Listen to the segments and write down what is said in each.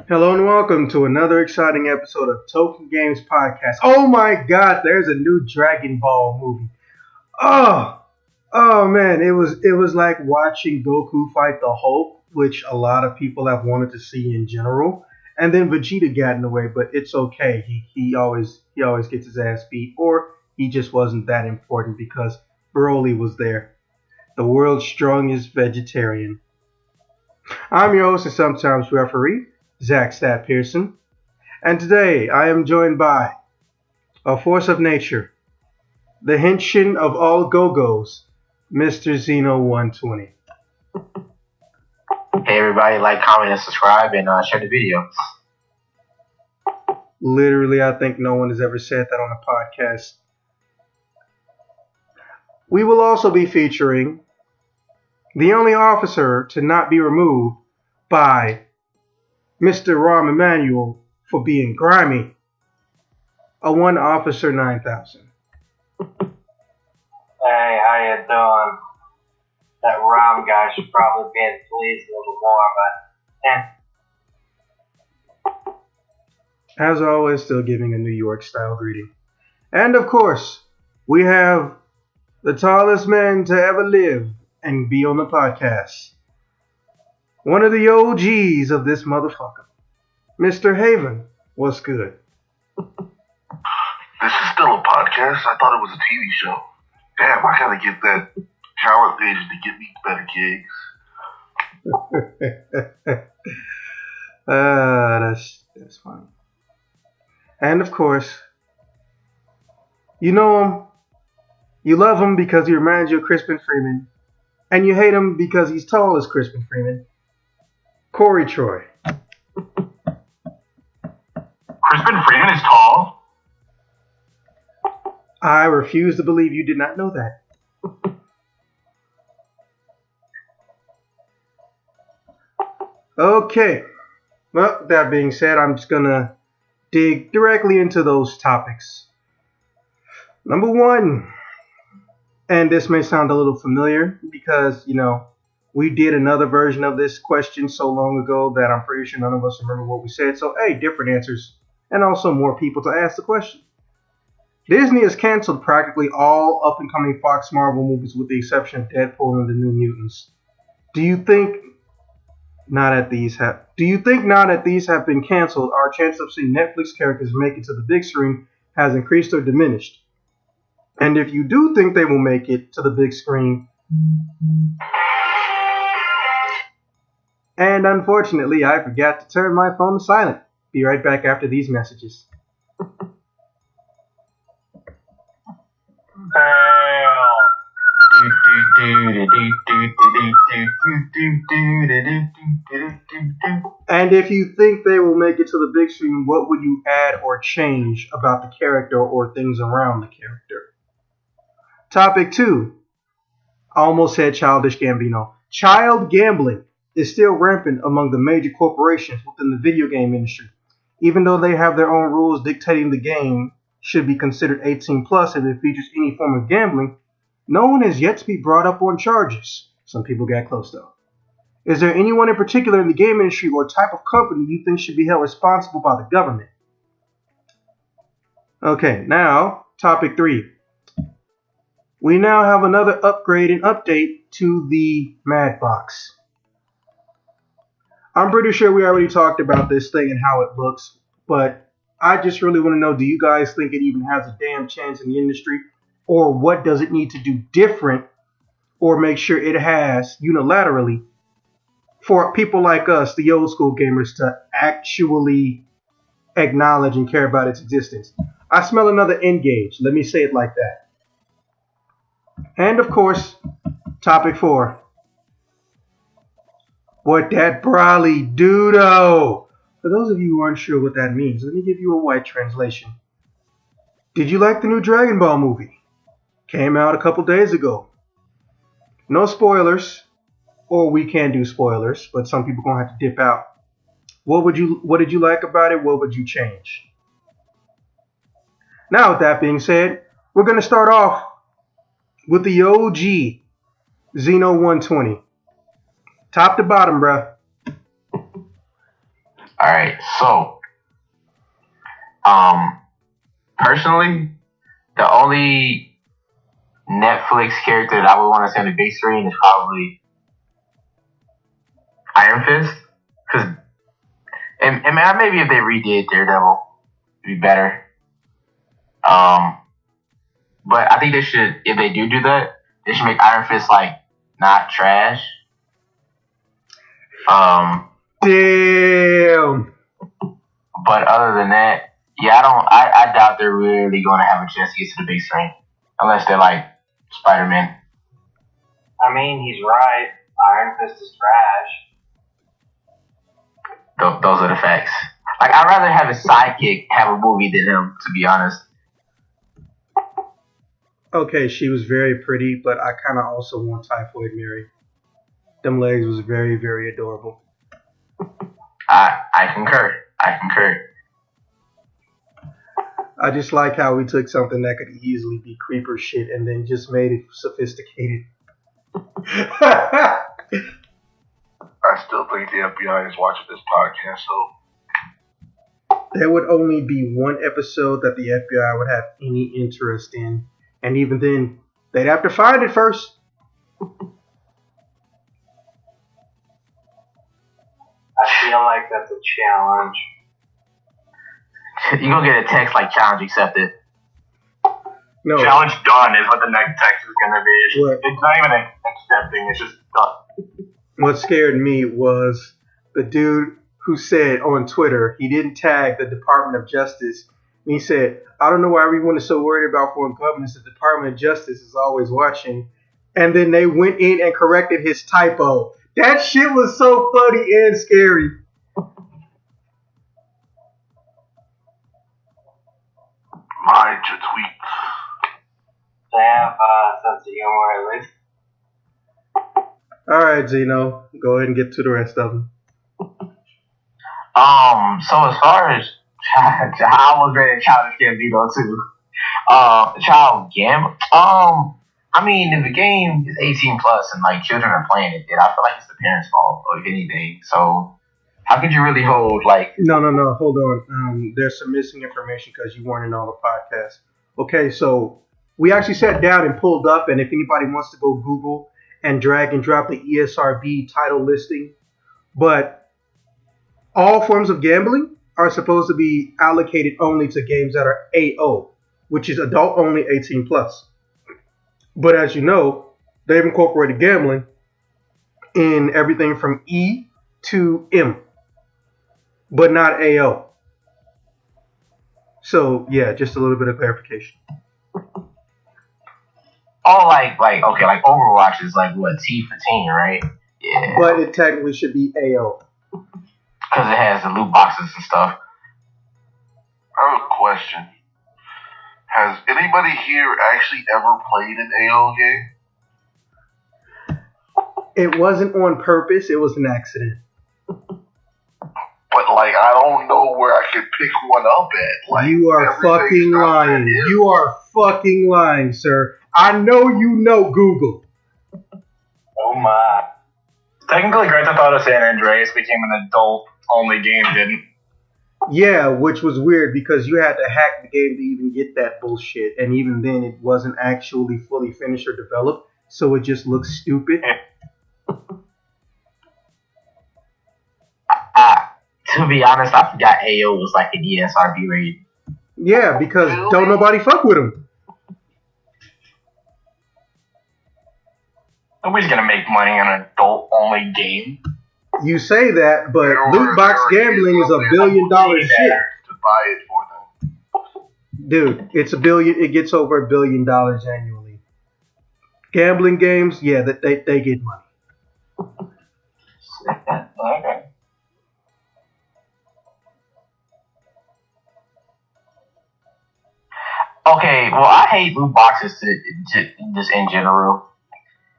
Hello and welcome to another exciting episode of Token Games Podcast. Oh my god, there's a new Dragon Ball movie. Oh, oh man, it was like watching Goku fight the Hulk, which a lot of people have wanted to see in general. And then Vegeta got in the way, but it's okay. He always gets his ass beat, or he just wasn't that important because Broly was there, the world's strongest vegetarian. I'm your host and sometimes referee, Zach Stat Pearson, and today I am joined by a force of nature, the henshin of all Go-Go's, Mr. Zeno 120. Hey everybody, like, comment, and subscribe, and share the video. Literally, I think no one has ever said that on a podcast. We will also be featuring the only officer to not be removed by Mr. Rahm Emanuel for being grimy, a one officer 9000. Hey, how you doing? That Rom guy should probably be in police a little more, but As always, still giving a New York style greeting. And of course, we have the tallest man to ever live and be on the podcast. One of the OGs of this motherfucker. Mr. Haven, what's good? This is still a podcast. I thought it was a TV show. Damn, I gotta get that talent agent to get me better gigs. That's funny. And of course, you know him, you love him because he reminds you of Crispin Freeman, and you hate him because he's tall as Crispin Freeman. Corey Troy. Crispin Freeman is tall? I refuse to believe you did not know that. Okay. Well, that being said, I'm just gonna dig directly into those topics. Number one, and this may sound a little familiar because, we did another version of this question so long ago that I'm pretty sure none of us remember what we said. So, hey, different answers and also more people to ask the question. Disney has canceled practically all up-and-coming Fox Marvel movies with the exception of Deadpool and the New Mutants. Do you think now that these have been canceled, our chance of seeing Netflix characters make it to the big screen has increased or diminished? And if you do think they will make it to the big screen, and unfortunately, I forgot to turn my phone to silent. Be right back after these messages. And if you think they will make it to the big screen, what would you add or change about the character or things around the character? Topic 2. I almost said Childish Gambino. Child gambling is still rampant among the major corporations within the video game industry. Even though they have their own rules dictating the game should be considered 18 plus if it features any form of gambling, no one has yet to be brought up on charges. Some people got close though. Is there anyone in particular in the game industry or type of company you think should be held responsible by the government? Okay, now, topic 3. We now have another upgrade and update to the Mad Box. I'm pretty sure we already talked about this thing and how it looks, but I just really want to know, do you guys think it even has a damn chance in the industry? Or what does it need to do different or make sure it has unilaterally for people like us, the old school gamers, to actually acknowledge and care about its existence? I smell another N-Gage. Let me say it like that. And of course, topic 4. What that Brawly Dudo. For those of you who aren't sure what that means, let me give you a white translation. Did you like the new Dragon Ball movie? Came out a couple days ago. No spoilers, or we can do spoilers, but some people gonna have to dip out. What did you like about it? What would you change? Now, with that being said, we're gonna start off with the OG Zeno 120. Top to bottom, bruh. right. So, personally, the only Netflix character that I would want to see on the big screen is probably Iron Fist. Cause, and maybe if they redid Daredevil, it'd be better. But I think they should, if they do that, they should make Iron Fist like not trash. Damn. But other than that, yeah, I doubt they're really going to have a chance to get to the big screen unless they're like Spider-Man. I mean, he's right. Iron Fist is trash. Those are the facts. Like, I'd rather have a sidekick have a movie than him, to be honest. Okay, she was very pretty, but I kind of also want Typhoid Mary. Them legs was very, very adorable. I concur. I just like how we took something that could easily be creeper shit and then just made it sophisticated. I still think the FBI is watching this podcast, so There would only be one episode that the FBI would have any interest in. And even then, they'd have to find it first. I feel like that's a challenge. You're going to get a text like challenge accepted. No. Challenge done is what the next text is going to be. What? It's not even accepting, it's just done. What scared me was the dude who said on Twitter, he didn't tag the Department of Justice. And he said, I don't know why everyone is so worried about foreign governments. The Department of Justice is always watching. And then they went in and corrected his typo. That shit was so funny and scary. mind your tweets. They have sense of humor at least. All right, Zeno, go ahead and get to the rest of them. So as far as I was ready to Childish Gambino too. Child Gam. I mean, if the game is 18 plus and like children are playing it, then I feel like it's the parents' fault, or if anything. So how could you really hold like? No, hold on. There's some missing information because you weren't in all the podcasts. Okay, so we actually sat down and pulled up, and if anybody wants to go Google and drag and drop the ESRB title listing, but all forms of gambling are supposed to be allocated only to games that are AO, which is adult only 18 plus. But as you know, they've incorporated gambling in everything from E to M, but not AO. So yeah, just a little bit of clarification. Oh, like Overwatch is like what, T for teen, right? Yeah. But it technically should be AO. Because it has the loot boxes and stuff. I have a question. Has anybody here actually ever played an AO game? It wasn't on purpose, it was an accident. But like, I don't know where I could pick one up at. Like, You are fucking lying. You are fucking lying, sir. I know you know Google. Oh my. Technically, Grand Theft Auto San Andreas became an adult-only game, didn't? Yeah, which was weird because you had to hack the game to even get that bullshit. And even then, it wasn't actually fully finished or developed. So it just looks stupid. To be honest, I forgot AO was like an ESRB rating. Yeah, because don't nobody fuck with them. Nobody's gonna make money on an adult-only game. You say that, but loot box gambling is $1 billion shit. To buy it for them. Dude, it's $1 billion. It gets over $1 billion annually. Gambling games, yeah, they get money. Okay. Okay, well, I hate loot boxes just in general.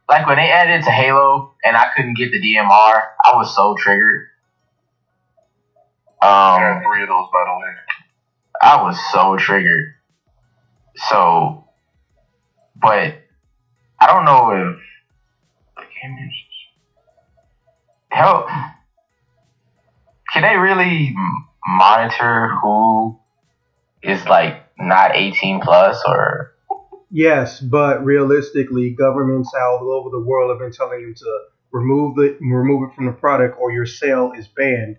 Like when they added it to Halo and I couldn't get the DMR, I was so triggered. I had 3 of those, by the way. I was so triggered. So, but I don't know if the game is can they really monitor who is like not 18 plus or? Yes, but realistically, governments all over the world have been telling them to remove it from the product, or your sale is banned.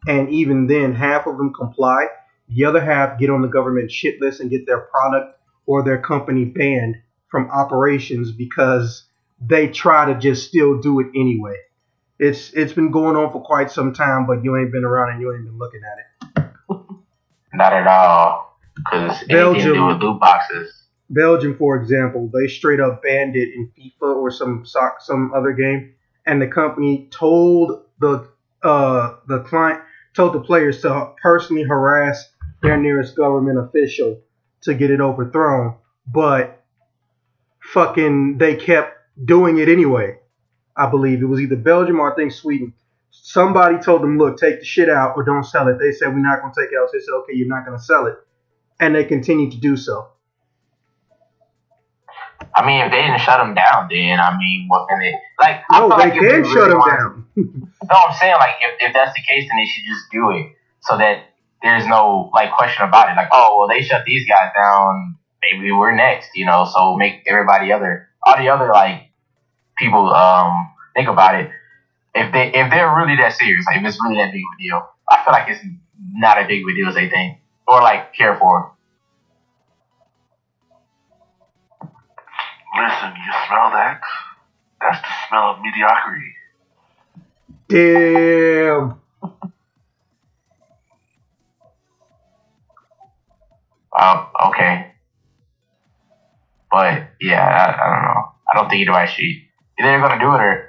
And even then, half of them comply. The other half get on the government shit list and get their product or their company banned from operations because they try to just still do it anyway. It's been going on for quite some time, but you ain't been around and you ain't been looking at it. Not at all, because anything to do with loot boxes. Belgium, for example, they straight up banned it in FIFA or some other game, and the company told the client told the players to personally harass their nearest government official to get it overthrown, but fucking they kept doing it anyway. I believe it was either Belgium or I think Sweden. Somebody told them, look, take the shit out or don't sell it. They said, we're not going to take it out. So they said, okay, you're not going to sell it. And they continued to do so. I mean, if they didn't shut them down, then, I mean, what can they... Like, no, they can shut them down. No, I'm saying, like, if that's the case, then they should just do it so that there's no, like, question about it. Like, oh, well, they shut these guys down. Maybe we're next, you know, so make all the other, like, people think about it. If they're really that serious, like, if it's really that big of a deal, I feel like it's not as big of a deal as they think or, like, care for. Listen, you smell that? That's the smell of mediocrity. Damn. Okay. But, yeah, I don't know. I don't think either way either they're going to do it or...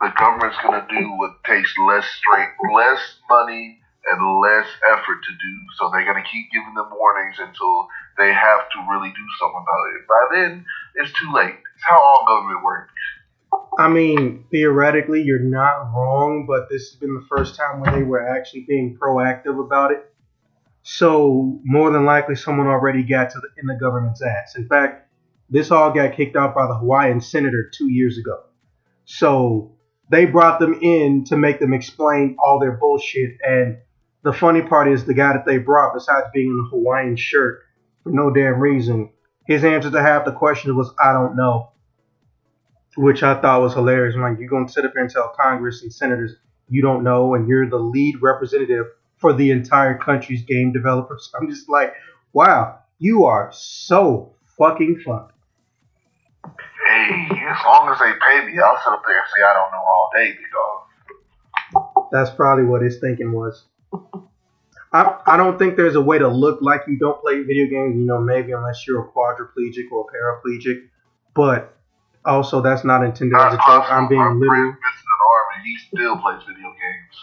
The government's going to do what takes less strength, less money, and less effort to do. So they're going to keep giving them warnings until they have to really do something about it. By then, it's too late. It's how all government works. I mean, theoretically, you're not wrong, but this has been the first time where they were actually being proactive about it. So more than likely, someone already got in the government's ass. In fact, this all got kicked out by the Hawaiian senator 2 years ago. So they brought them in to make them explain all their bullshit. And the funny part is the guy that they brought, besides being in a Hawaiian shirt for no damn reason, his answer to half the question was, I don't know. Which I thought was hilarious. I'm like, you're going to sit up here and tell Congress and senators you don't know, and you're the lead representative for the entire country's game developers. I'm just like, wow, you are so fucking fucked. Hey, as long as they pay me, I'll sit up there and say I don't know all day, big dog. That's probably what his thinking was. I don't think there's a way to look like you don't play video games, you know, maybe unless you're a quadriplegic or a paraplegic. But also, that's not intended as a joke. I'm being literal. He still plays video games.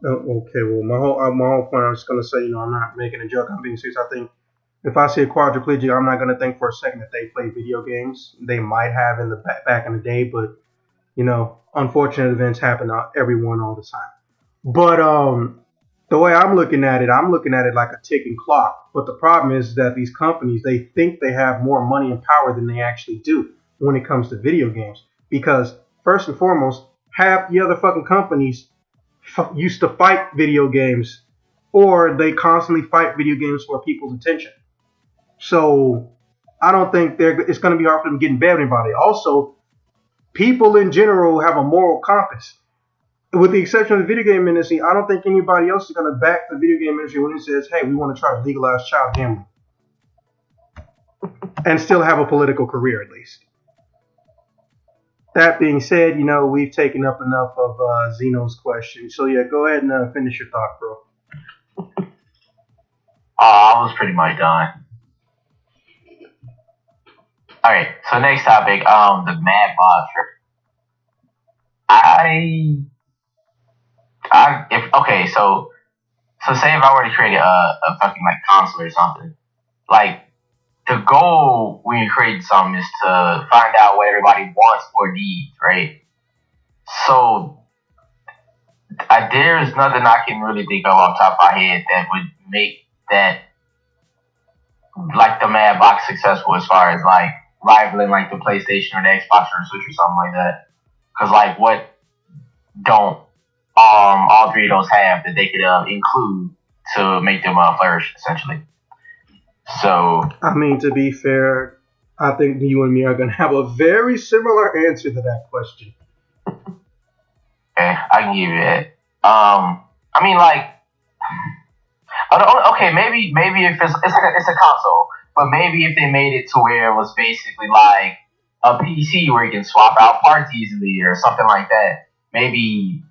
Oh, okay, well, my whole point, I was just going to say, you know, I'm not making a joke. I'm being serious. I think if I see a quadriplegic, I'm not going to think for a second that they play video games. They might have in the back in the day, but, you know, unfortunate events happen to everyone all the time. But the way I'm looking at it like a ticking clock. But the problem is that these companies, they think they have more money and power than they actually do when it comes to video games. Because, first and foremost, half the other fucking companies used to fight video games, or they constantly fight video games for people's attention. So I don't think it's going to be hard for them getting bad with anybody. Also, people in general have a moral compass. With the exception of the video game industry, I don't think anybody else is going to back the video game industry when it says, hey, we want to try to legalize child gambling. And still have a political career, at least. That being said, you know, we've taken up enough of Zeno's question. So, yeah, go ahead and finish your thought, bro. I was pretty much done. Alright, so next topic, the Mad Boxer. So say if I were to create a fucking, like, console or something, like, the goal when you create something is to find out what everybody wants or needs, right? So, there's nothing I can really think of off the top of my head that would make that, like, the Mad Box successful as far as, like, rivaling, like, the PlayStation or the Xbox or the Switch or something like that. Because, like, what don't all three of those have that they could include to make them flourish, essentially. So, I mean, to be fair, I think you and me are going to have a very similar answer to that question. okay, I can give you that. I mean, like, okay, maybe if it's a console, but maybe if they made it to where it was basically like a PC where you can swap out parts easily or something like that, maybe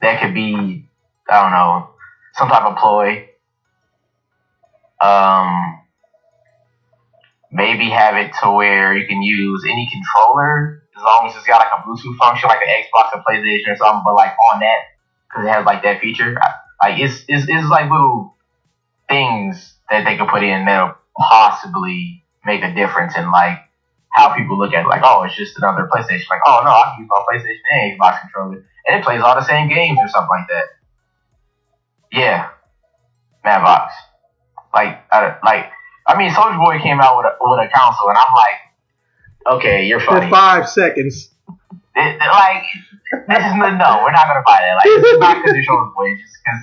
that could be, I don't know, some type of ploy. Maybe have it to where you can use any controller as long as it's got like a Bluetooth function, like the Xbox or PlayStation or something. But like on that, because it has like that feature, like it's like little things that they could put in that'll possibly make a difference in like how people look at it. Like, oh, it's just another PlayStation. Like, oh no, I can use my PlayStation and Xbox controller, and it plays all the same games or something like that. Yeah, Madbox. I mean, Soulja Boy came out with a console, and I'm like, okay, you're funny. For 5 seconds. Like, no, we're not gonna buy that. Like, it's not because you're Soulja Boy, it's just because,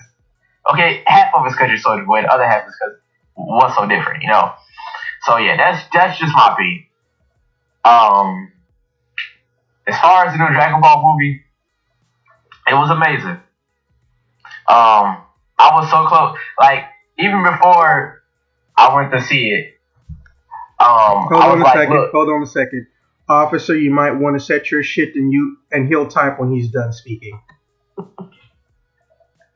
okay, half of it's because you're Soulja Boy, the other half is because what's so different, you know? So yeah, that's just my opinion. As far as the new Dragon Ball movie, it was amazing. I was so close, like, even before I went to see it, Hold I on was a like, second. look, Hold on a second. Officer, you might want to set your shit and he'll type when he's done speaking.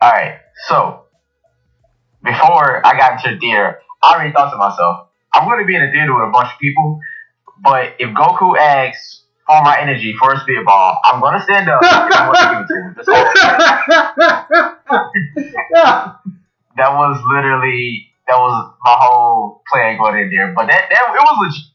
alright, so, before I got into the theater, I already thought to myself, I'm going to be in a theater with a bunch of people, but if Goku asks for my energy for a spitball, I'm going to stand up and I'm going to give it to him. That's all. That was my whole plan going in there. But that it was legit.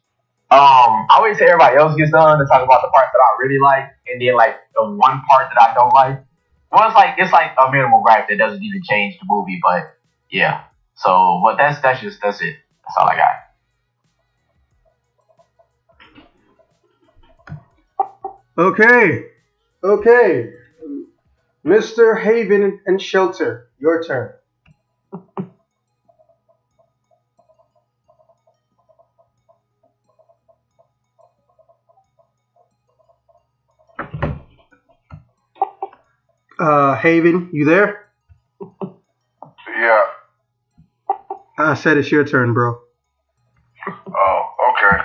I wait till everybody else gets done to talk about the parts that I really like, and then like the one part that I don't like. Well, it's like a minimal gripe that doesn't even change the movie, but yeah. So, but that's it. That's all I got. Okay. Mr. Haven and Shelter, your turn. Haven, you there? Yeah. I said it's your turn, bro. Oh, okay.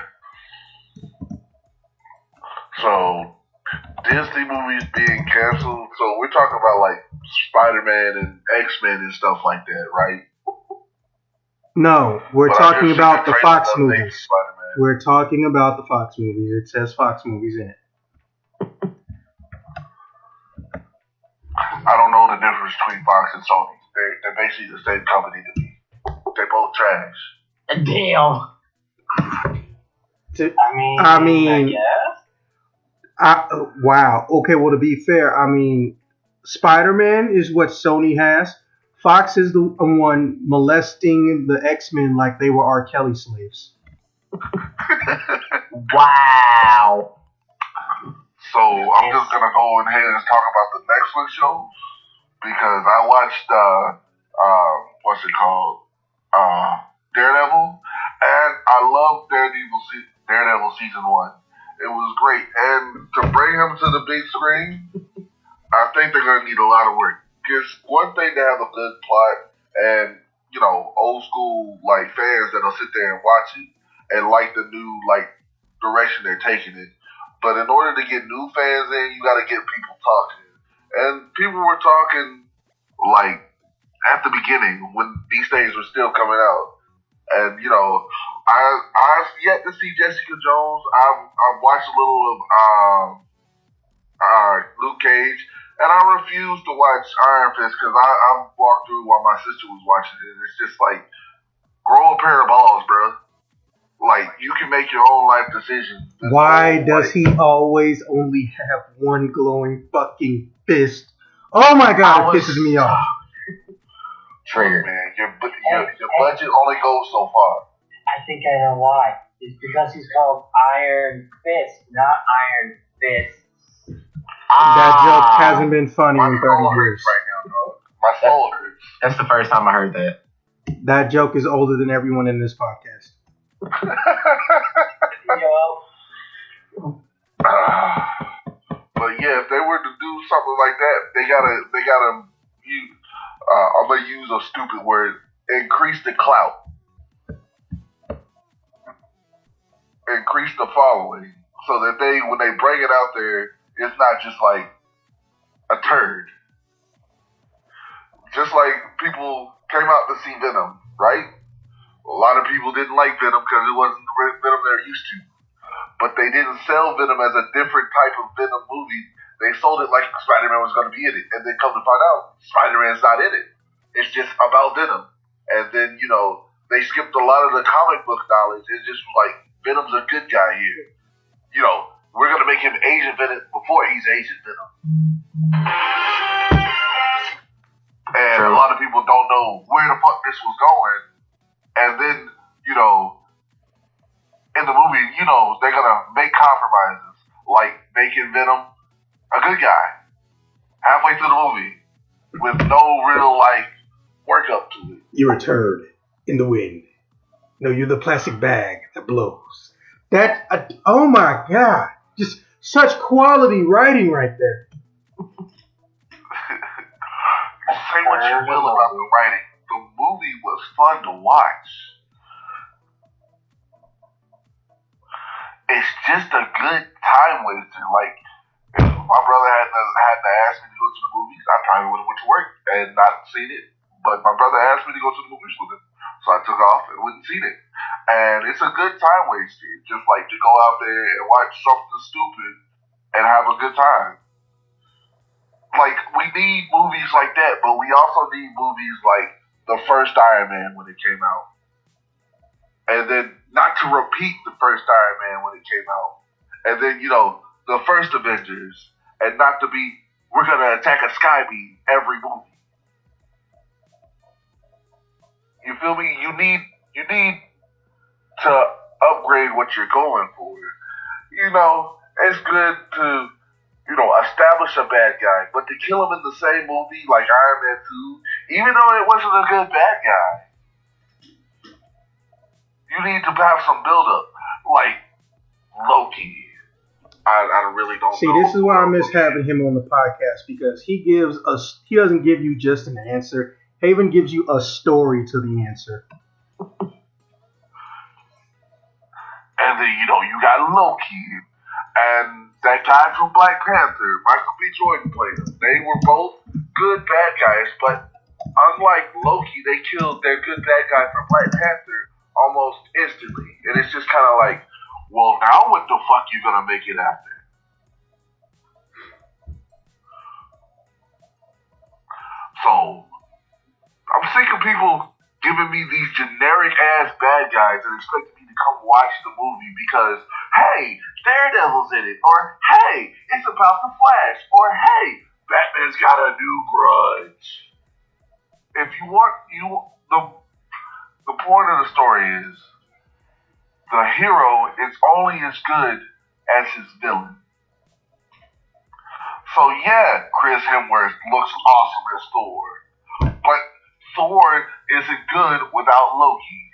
So, Disney movies being canceled. So we're talking about like Spider-Man and X-Men and stuff like that, right? No, we're But I talking just about seen the a trailer Fox the other day for movies. Spider-Man. We're talking about the Fox movies. It says Fox movies in it. I don't know the difference between Fox and Sony. They're basically the same company to me. They both trash. Damn. I mean, guess. Wow. Okay, well, to be fair, I mean, Spider-Man is what Sony has. Fox is the one molesting the X-Men like they were R. Kelly slaves. Wow. So I'm just gonna go ahead and talk about the Netflix shows because I watched what's it called? Daredevil, and I love Daredevil season 1. It was great, and to bring him to the big screen, I think they're gonna need a lot of work. Because one thing to have a good plot and old school like fans that'll sit there and watch it and like the new like direction they're taking it. But in order to get new fans in, you got to get people talking. And people were talking like at the beginning when these things were still coming out. And I've yet to see Jessica Jones. I've watched a little of Luke Cage, and I refuse to watch Iron Fist because I walked through while my sister was watching it. It's just like grow a pair of balls, bro. Like, you can make your own life decisions. Why does he always only have one glowing fucking fist? Oh my god, it pisses me off. Trigger. Man, your budget only goes so far. I think I know why. It's because he's called Iron Fist, not Iron Fist. That joke hasn't been funny My in 30 soul years. hurts right now, dog. My soul hurts. That's the first time I heard that. That joke is older than everyone in this podcast. But yeah, if they were to do something like that, they gotta use. I'm gonna use a stupid word. Increase the clout. Increase the following, so that when they bring it out there, it's not just like a turd. Just like people came out to see Venom, right? A lot of people didn't like Venom because it wasn't the Venom they're used to. But they didn't sell Venom as a different type of Venom movie. They sold it like Spider-Man was going to be in it. And then come to find out, Spider-Man's not in it. It's just about Venom. And then, they skipped a lot of the comic book knowledge. It's just like, Venom's a good guy here. We're going to make him Agent Venom before he's Agent Venom. And a lot of people don't know where the fuck this was going. And then, in the movie, they're going to make compromises, like making Venom a good guy halfway through the movie with no real, work up to it. You're a turd in the wind. No, you're the plastic bag that blows. Oh my God. Just such quality writing right there. Say what you will about the writing. The movie was fun to watch. It's just a good time waster. Like, if my brother had to ask me to go to the movies, I probably would have went to work and not seen it. But my brother asked me to go to the movies with him, so I took off and went and seen it. And it's a good time waster, just like to go out there and watch something stupid and have a good time. Like, we need movies like that, but we also need movies like the first Iron Man when it came out. And then not to repeat the first Iron Man when it came out. And then, the first Avengers. And not to be, we're going to attack a sky beam every movie. You feel me? You need to upgrade what you're going for. It's good to, establish a bad guy, but to kill him in the same movie like Iron Man 2, even though it wasn't a good bad guy, you need to have some build-up, like Loki. I really don't See, know. this is why I miss having him on the podcast, because he doesn't give you just an answer. He even gives you a story to the answer. And then, you got Loki, and that guy from Black Panther, Michael B. Jordan played him. They were both good bad guys, but unlike Loki, they killed their good bad guy from Black Panther almost instantly. And it's just kind of like, well, now what the fuck you gonna make it after? So, I'm sick of people giving me these generic ass bad guys and expecting me to come watch the movie because, hey, Daredevil's in it, or hey, it's about the Flash, or hey, Batman's got a new grudge. If you want, the point of the story is the hero is only as good as his villain. So yeah, Chris Hemsworth looks awesome as Thor, but Thor isn't good without Loki.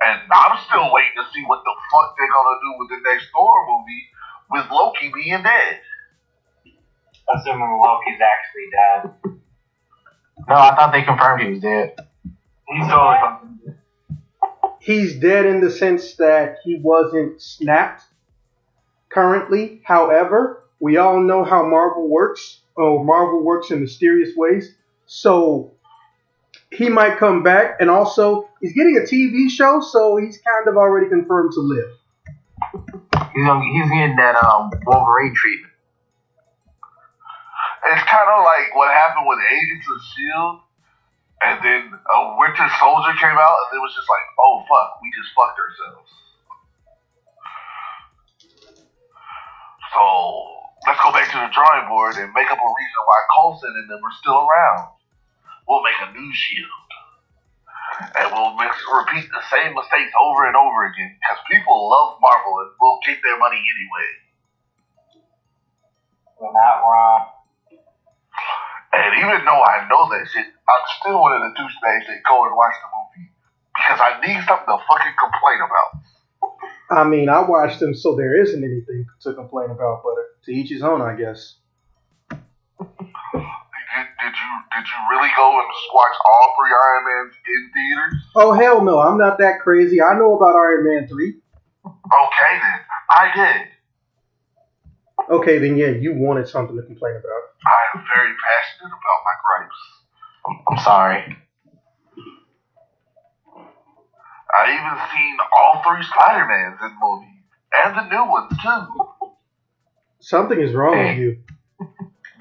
And I'm still waiting to see what the fuck they're gonna do with the next Thor movie with Loki being dead. Assuming Loki's actually dead. No, I thought they confirmed he was dead. He's totally He's dead in the sense that he wasn't snapped currently. However, we all know how Marvel works. Marvel works in mysterious ways. So he might come back, and also he's getting a TV show, so he's kind of already confirmed to live. He's getting that Wolverine treatment. It's kind of like what happened with Agents of S.H.I.E.L.D. And then Winter Soldier came out, and it was just like, oh fuck, we just fucked ourselves. So let's go back to the drawing board and make up a reason why Coulson and them are still around. We'll make a new S.H.I.E.L.D. And we'll repeat the same mistakes over and over again because people love Marvel and will take their money anyway. You're not wrong. And even though I know that shit, I'm still one of the douchebags that go and watch the movie because I need something to fucking complain about. I mean, I watched them, so there isn't anything to complain about, but to each his own, I guess. Did you really go and watch all 3 Iron Mans in theaters? Oh, hell no, I'm not that crazy. I know about Iron Man 3. Okay then, I did. Okay, then yeah, you wanted something to complain about. I am very passionate about my gripes. I'm sorry. I even seen all 3 Spider-Mans in the movie. And the new ones too. Something is wrong with you.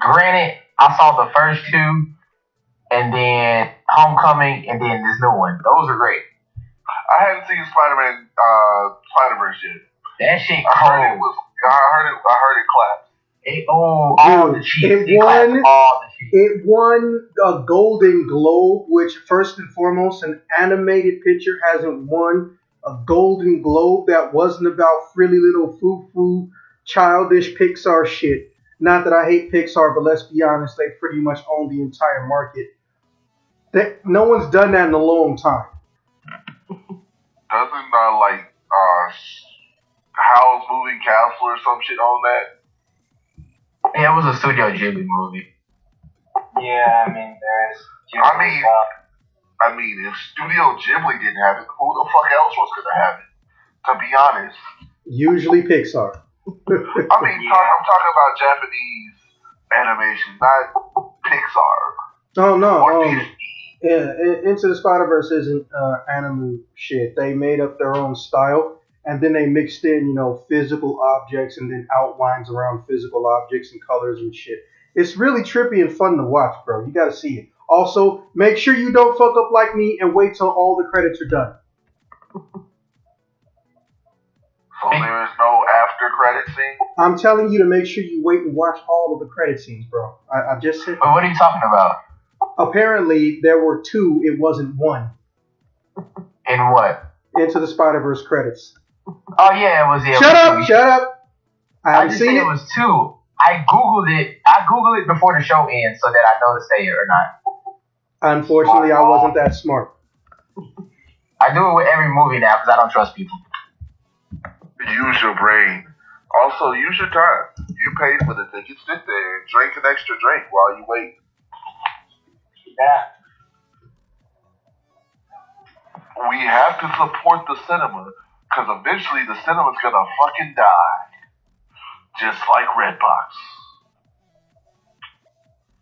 Granted, I saw the first 2, and then Homecoming, and then this new one. Those are great. I hadn't seen Spider-Man Spider-Verse yet. That shit I heard it cold. clapped. All the cheese. It won a Golden Globe, which first and foremost, an animated picture hasn't won a Golden Globe that wasn't about frilly little foo-foo, childish Pixar shit. Not that I hate Pixar, but let's be honest, they pretty much own the entire market. No one's done that in a long time. Doesn't Howl's Moving Castle or some shit on that? Yeah, it was a Studio Ghibli movie. Yeah, I mean, there's. I mean, if Studio Ghibli didn't have it, who the fuck else was gonna have it? To be honest. Usually Pixar. I mean, I'm talking about Japanese animation, not Pixar. Oh no. Yeah, Into the Spider-Verse isn't anime shit. They made up their own style, and then they mixed in, physical objects and then outlines around physical objects and colors and shit. It's really trippy and fun to watch, bro. You gotta see it. Also, make sure you don't fuck up like me and wait till all the credits are done. So there is no after credit scene? I'm telling you to make sure you wait and watch all of the credit scenes, bro. I just said. But what are you talking about? Apparently, there were 2. It wasn't 1. In what? Into the Spider-Verse credits. Oh yeah, it was. Yeah, Shut up! I haven't just seen said it was 2. I googled it before the show ends so that I know to say it or not. Unfortunately, I wasn't that smart. I do it with every movie now because I don't trust people. Use your brain. Also, use your time. You paid for the ticket. Sit there and drink an extra drink while you wait. Yeah. We have to support the cinema because eventually the cinema's gonna fucking die. Just like Redbox.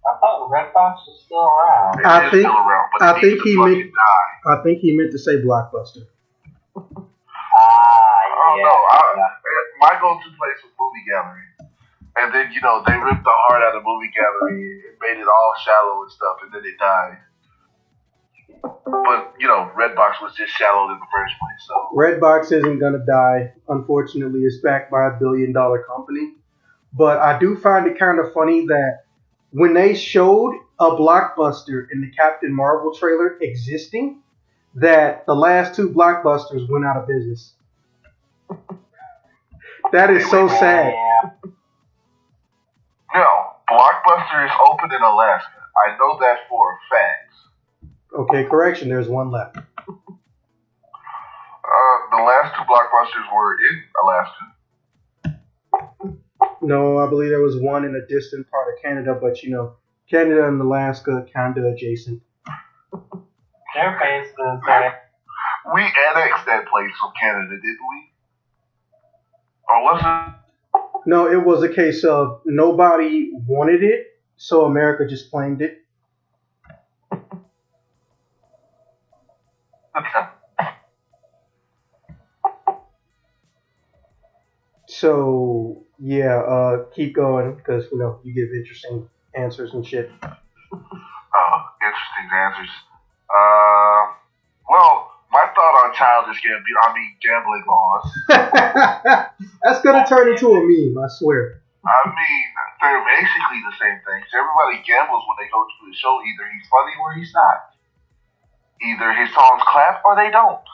I thought Redbox was still around. It is still around, but I it think needs to fucking die. I think he meant to say Blockbuster. My go-to place was Movie Gallery. And then, they ripped the heart out of Movie Gallery and made it all shallow and stuff, and then it died. But, Redbox was just shallow in the first place, so. Redbox isn't gonna die. Unfortunately, it's backed by $1 billion company. But I do find it kind of funny that when they showed a Blockbuster in the Captain Marvel trailer existing, that the last 2 Blockbusters went out of business. That is so sad. Yeah. No, Blockbuster is open in Alaska. I know that for a fact. Okay, correction. There's 1 left. The last 2 Blockbusters were in Alaska. No, I believe there was 1 in a distant part of Canada, but Canada and Alaska kinda adjacent. Their faces. We annexed that place from Canada, didn't we? Or was it? No, it was a case of nobody wanted it, so America just claimed it. So, yeah, keep going, because, you give interesting answers and shit. Oh, interesting answers. Well, my thought on gambling laws. That's gonna turn into a meme, I swear. I mean, they're basically the same things. Everybody gambles when they go to the show. Either he's funny or he's not. Either his songs clap or they don't.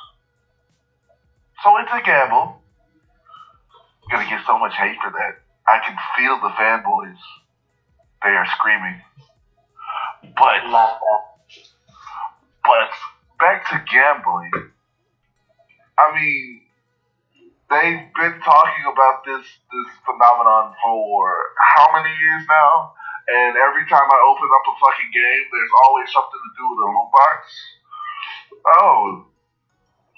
So it's a gamble. I'm gonna get so much hate for that. I can feel the fanboys. They are screaming. But back to gambling. I mean, they've been talking about this phenomenon for how many years now? And every time I open up a fucking game, there's always something to do with a loot box. Oh,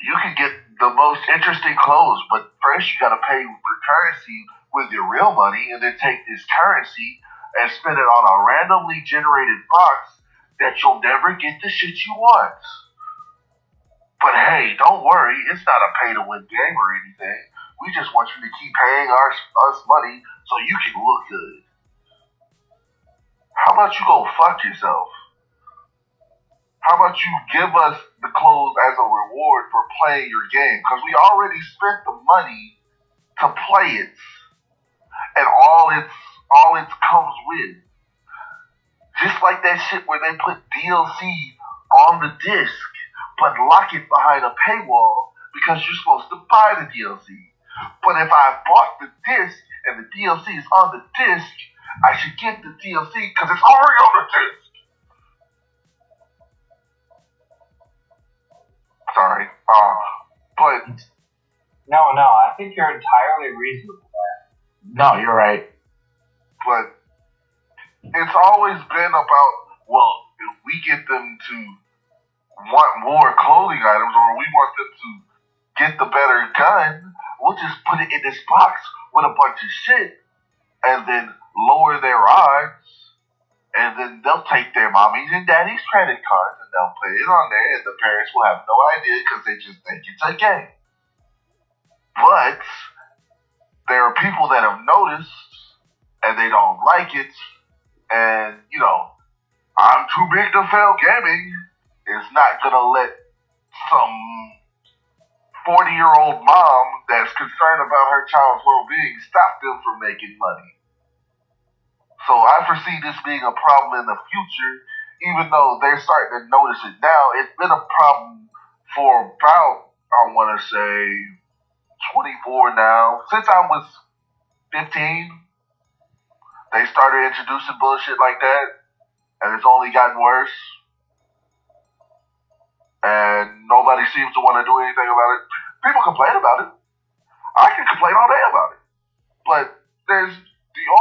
you can get the most interesting clothes, but first you gotta pay for currency with your real money, and then take this currency and spend it on a randomly generated box that you'll never get the shit you want. But hey, don't worry, it's not a pay-to-win game or anything. We just want you to keep paying us money so you can look good. How about you go fuck yourself? How about you give us the clothes as a reward for playing your game? Because we already spent the money to play it. And all it comes with. Just like that shit where they put DLC on the disc, but lock it behind a paywall because you're supposed to buy the DLC. But if I bought the disc and the DLC is on the disc, I should get the DLC because it's already on the disc. Sorry. But No, I think you're entirely reasonable there. No, you're right. But it's always been about, well, if we get them to want more clothing items or we want them to get the better gun, we'll just put it in this box with a bunch of shit and then lower their odds, and then they'll take their mommies and daddies' credit cards and they'll put it on there, and the parents will have no idea because they just think it's a game. But there are people that have noticed and they don't like it, and I'm too big to fail gaming is not gonna let some 40-year-old mom that's concerned about her child's well-being stop them from making money. So I foresee this being a problem in the future, even though they're starting to notice it now. It's been a problem for about, I want to say, 24 now. Since I was 15, they started introducing bullshit like that, and it's only gotten worse. And nobody seems to want to do anything about it. People complain about it. I can complain all day about it. But the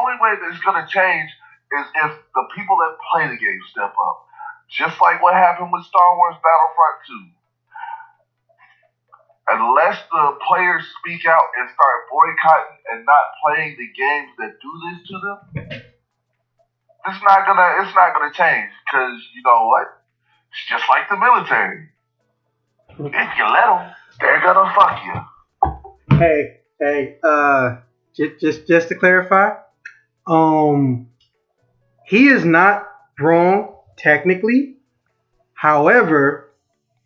only way that it's going to change is if the people that play the game step up. Just like what happened with Star Wars Battlefront 2. Unless the players speak out and start boycotting and not playing the games that do this to them, it's not gonna change. Because you know what? It's just like the military. If you let them, they're gonna fuck you. Hey, just to clarify, he is not wrong technically. However,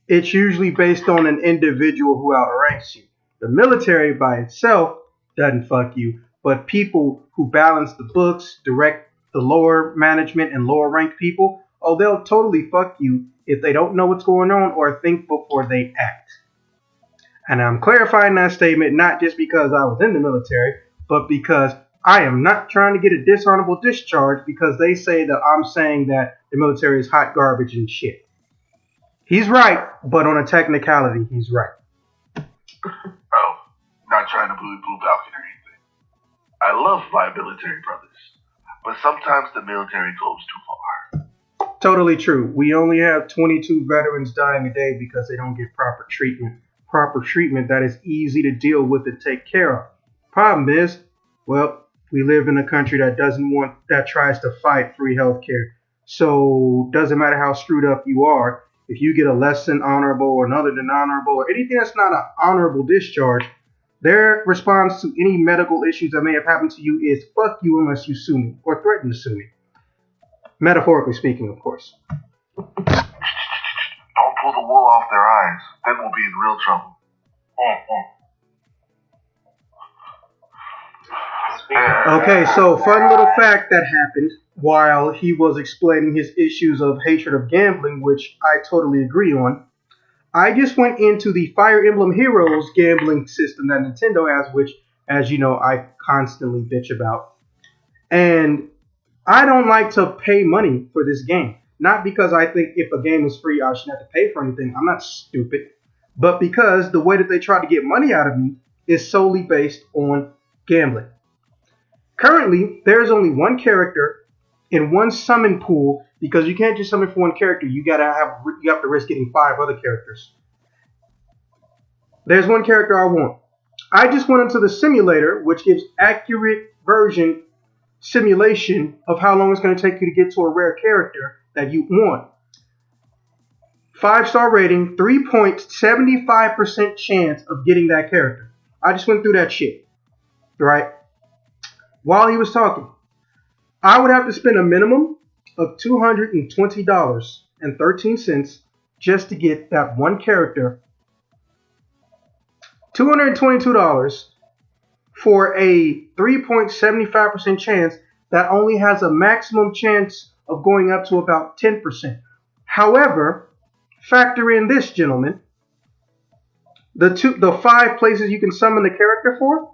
it's usually based on an individual who outranks you. The military by itself doesn't fuck you, but people who balance the books, direct the lower management and lower ranked people, they'll totally fuck you if they don't know what's going on or think before they act. And I'm clarifying that statement not just because I was in the military, but because I am not trying to get a dishonorable discharge because they say that I'm saying that the military is hot garbage and shit. He's right, but on a technicality, he's right. Oh, not trying to blue Falcon or anything. I love my military brothers, but sometimes the military goes too far. Totally true. We only have 22 veterans dying a day because they don't get proper treatment. Proper treatment that is easy to deal with and take care of. Problem is, well, we live in a country that tries to fight free healthcare. So doesn't matter how screwed up you are, if you get a less than honorable or another than honorable or anything that's not an honorable discharge, their response to any medical issues that may have happened to you is fuck you unless you sue me or threaten to sue me. Metaphorically speaking, of course. Don't pull the wool off their eyes. Then we'll be in real trouble. Okay, so fun little fact that happened while he was explaining his issues of hatred of gambling, which I totally agree on. I just went into the Fire Emblem Heroes gambling system that Nintendo has, which, as you know, I constantly bitch about. And I don't like to pay money for this game. Not because I think if a game is free, I shouldn't have to pay for anything. I'm not stupid. But because the way that they try to get money out of me is solely based on gambling. Currently, there's only one character in one summon pool because you can't just summon for one character. You have to risk getting 5 other characters. There's one character I want. I just went into the simulator, which gives accurate version simulation of how long it's going to take you to get to a rare character that you want. 5-star rating, 3.75% chance of getting that character. I just went through that shit, right? While he was talking, I would have to spend a minimum of $220.13 just to get that one character. $222 for a 3.75% chance that only has a maximum chance of going up to about 10%. However, factor in this, gentlemen. The 5 places you can summon the character for,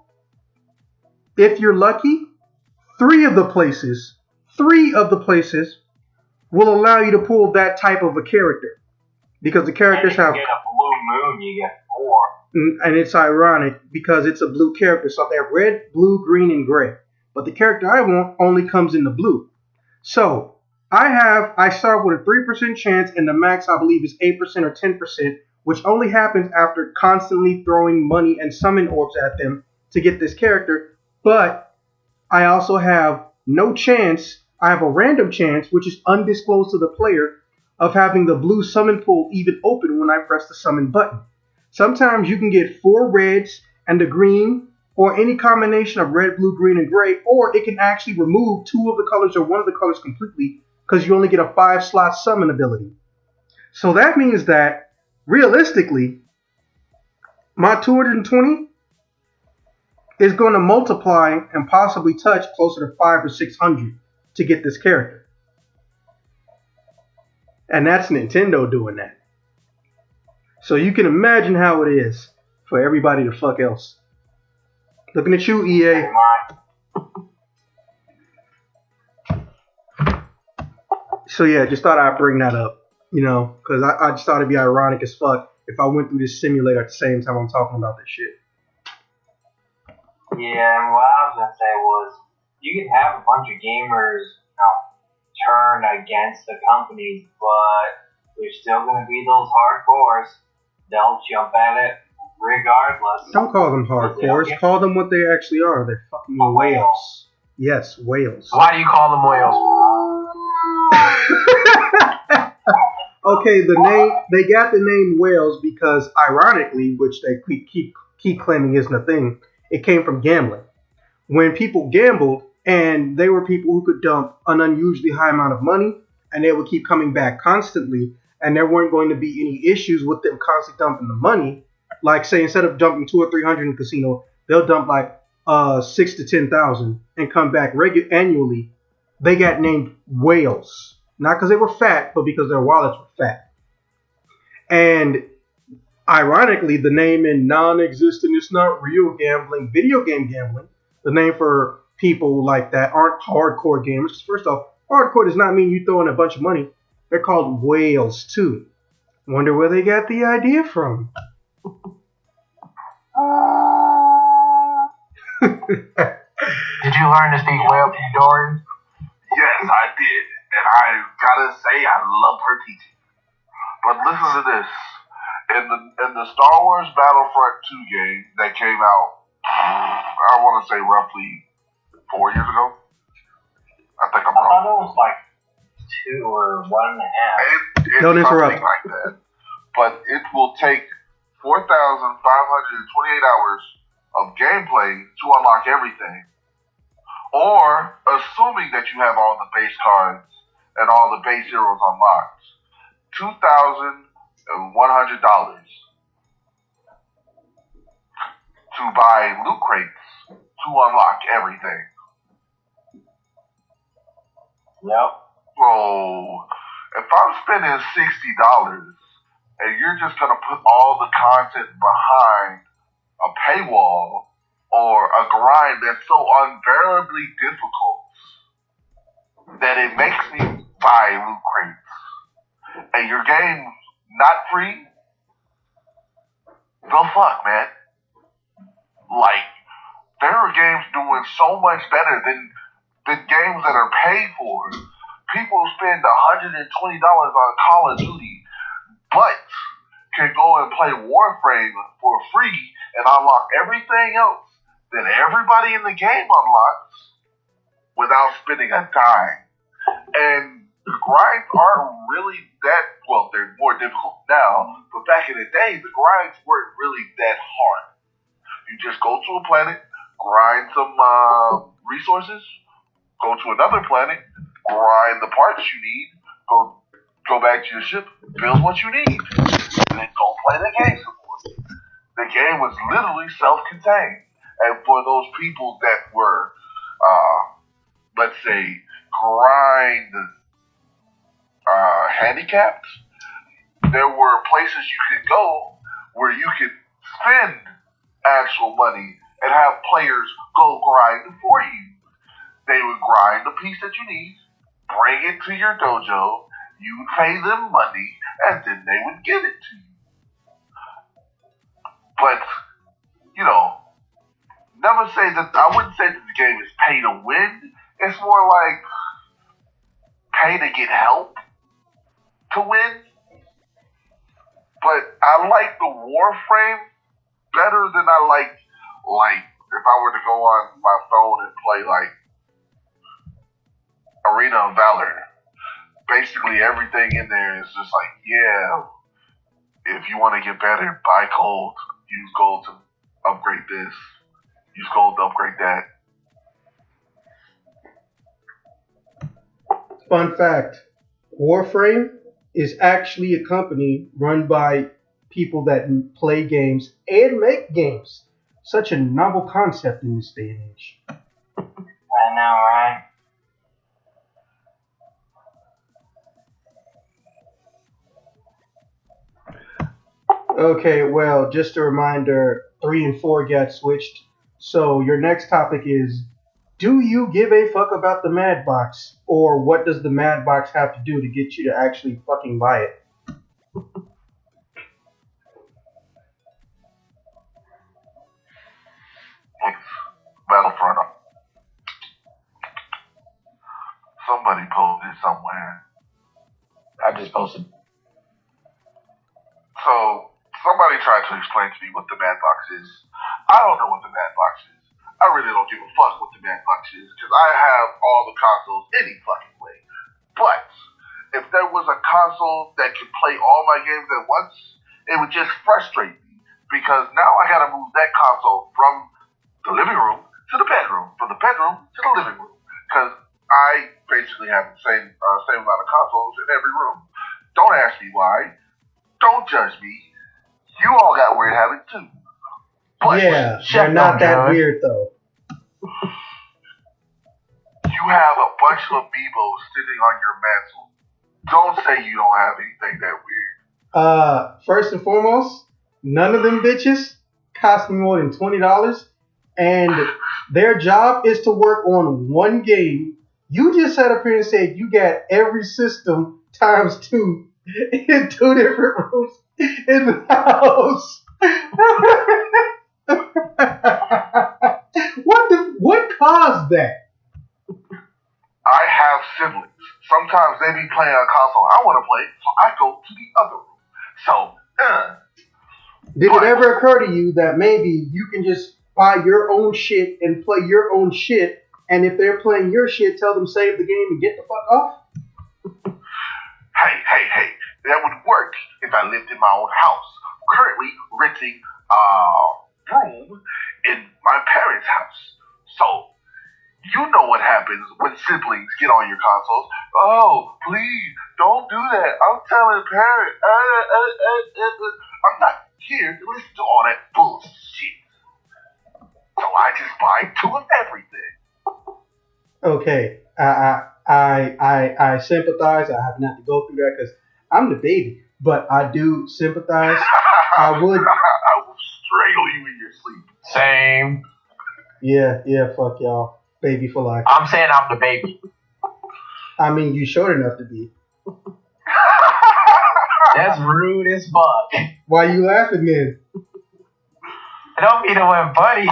if you're lucky, 3 of the places will allow you to pull that type of a character. Because the characters have... If you get a blue moon, you get 4. And it's ironic because it's a blue character. So they have red, blue, green, and gray. But the character I want only comes in the blue. So I start with a 3% chance, and the max I believe is 8% or 10%, which only happens after constantly throwing money and summon orbs at them to get this character. But I also have no chance. I have a random chance, which is undisclosed to the player, of having the blue summon pool even open when I press the summon button. Sometimes you can get 4 reds and a green, or any combination of red, blue, green, and gray, or it can actually remove 2 of the colors or 1 of the colors completely because you only get a 5-slot summon ability. So that means that, realistically, my 220 is going to multiply and possibly touch closer to 500 or 600 to get this character. And that's Nintendo doing that. So you can imagine how it is for everybody to fuck else. Looking at you, EA. So yeah, just thought I'd bring that up, because I just thought it'd be ironic as fuck if I went through this simulator at the same time I'm talking about this shit. Yeah, and what I was gonna say was, you can have a bunch of gamers, turn against the companies, but there's still gonna be those hardcores. They'll jump at it regardless. Don't call them hardcores. Call them what they actually are. They're fucking whales. Yes, whales. Why do you call them whales? Okay, they got the name whales because, ironically, which they keep claiming isn't a thing, it came from gambling. When people gambled, and they were people who could dump an unusually high amount of money, and they would keep coming back constantly, and there weren't going to be any issues with them constantly dumping the money. Like, say, instead of dumping 200 or 300 in the casino, they'll dump like 6,000 to 10,000 and come back annually. They got named whales, not because they were fat, but because their wallets were fat. And ironically, the name in non-existent, it's not real gambling, video game gambling, the name for people like that aren't hardcore gamers. First off, hardcore does not mean you throw in a bunch of money. They're called whales too. Wonder where they got the idea from. Did you learn to speak whale, Dorian? Yes, I did. And I gotta say, I love her teaching. But listen to this. In the Star Wars Battlefront 2 game that came out, I want to say roughly 4 years ago. I think I'm wrong. I thought it was like 2 or 1.5. It's Don't interrupt. something like that. But it will take 4,528 hours of gameplay to unlock everything. Or, assuming that you have all the base cards and all the base heroes unlocked, $2,100 to buy loot crates to unlock everything. Yep. So, if I'm spending $60 and you're just going to put all the content behind a paywall or a grind that's so unbearably difficult that it makes me buy loot crates. And your game's not free, go fuck, man. Like, there are games doing so much better than the games that are paid for. People spend $120 on Call of Duty, but can go and play Warframe for free and unlock everything else that everybody in the game unlocks without spending a dime. And the grinds aren't really that, well, they're more difficult now, but back in the day, the grinds weren't really that hard. You just go to a planet, grind some resources, go to another planet, grind the parts you need, go back to your ship, build what you need, and then go play the game some more. The game was literally self-contained. And for those people that were, let's say, grind handicapped, there were places you could go where you could spend actual money and have players go grind for you. They would grind the piece that you need, bring it to your dojo, you would pay them money, and then they would give it to you. But, you know, never say that, I wouldn't say that the game is pay to win. It's more like pay to get help to win. But I like the Warframe better than I like if I were to go on my phone and play like Arena of Valor. Basically everything in there is just like, yeah, if you want to get better, buy gold. Use gold to upgrade this. Use gold to upgrade that. Fun fact, Warframe is actually a company run by people that play games and make games. Such a novel concept in this day and age. I know, right? Okay, well, just a reminder, 3 and 4 got switched. So your next topic is, do you give a fuck about the Mad Box? Or what does the Mad Box have to do to get you to actually fucking buy it? Battlefront. Somebody posted somewhere. I just posted. So, somebody tried to explain to me what the Mad Box is. I don't know what the Mad Box is. I really don't give a fuck what the Mad Box is, because I have all the consoles any fucking way. But, if there was a console that could play all my games at once, it would just frustrate me. Because now I gotta move that console from the living room to the bedroom, from the bedroom to the living room. Because I basically have the same amount of consoles in every room. Don't ask me why. Don't judge me. You all got weird habits too. But yeah, they're not that weird though. You have a bunch of amiibos sitting on your mantle. Don't say you don't have anything that weird. First and foremost, none of them bitches cost me more than $20, and their job is to work on one game. You just sat up here and said you got every system times 2 in 2 different rooms in the house. What caused that? I have siblings. Sometimes they be playing a console I want to play, so I go to the other room. So, Did it ever occur to you that maybe you can just buy your own shit and play your own shit, and if they're playing your shit, tell them save the game and get the fuck off? Hey, that would work if I lived in my own house. I'm currently renting a room in my parents' house. So, you know what happens when siblings get on your consoles. Oh, please, don't do that. I'm telling parents. I'm not here to listen to all that bullshit. So I just buy 2 of everything. Okay, I sympathize. I have not to go through that because I'm the baby, but I do sympathize. I would. I will strangle you in your sleep. Same. Yeah, fuck y'all. Baby for life. I'm saying I'm the baby. I mean, you short enough to be. That's rude as fuck. Why you laughing then? I don't mean it went funny.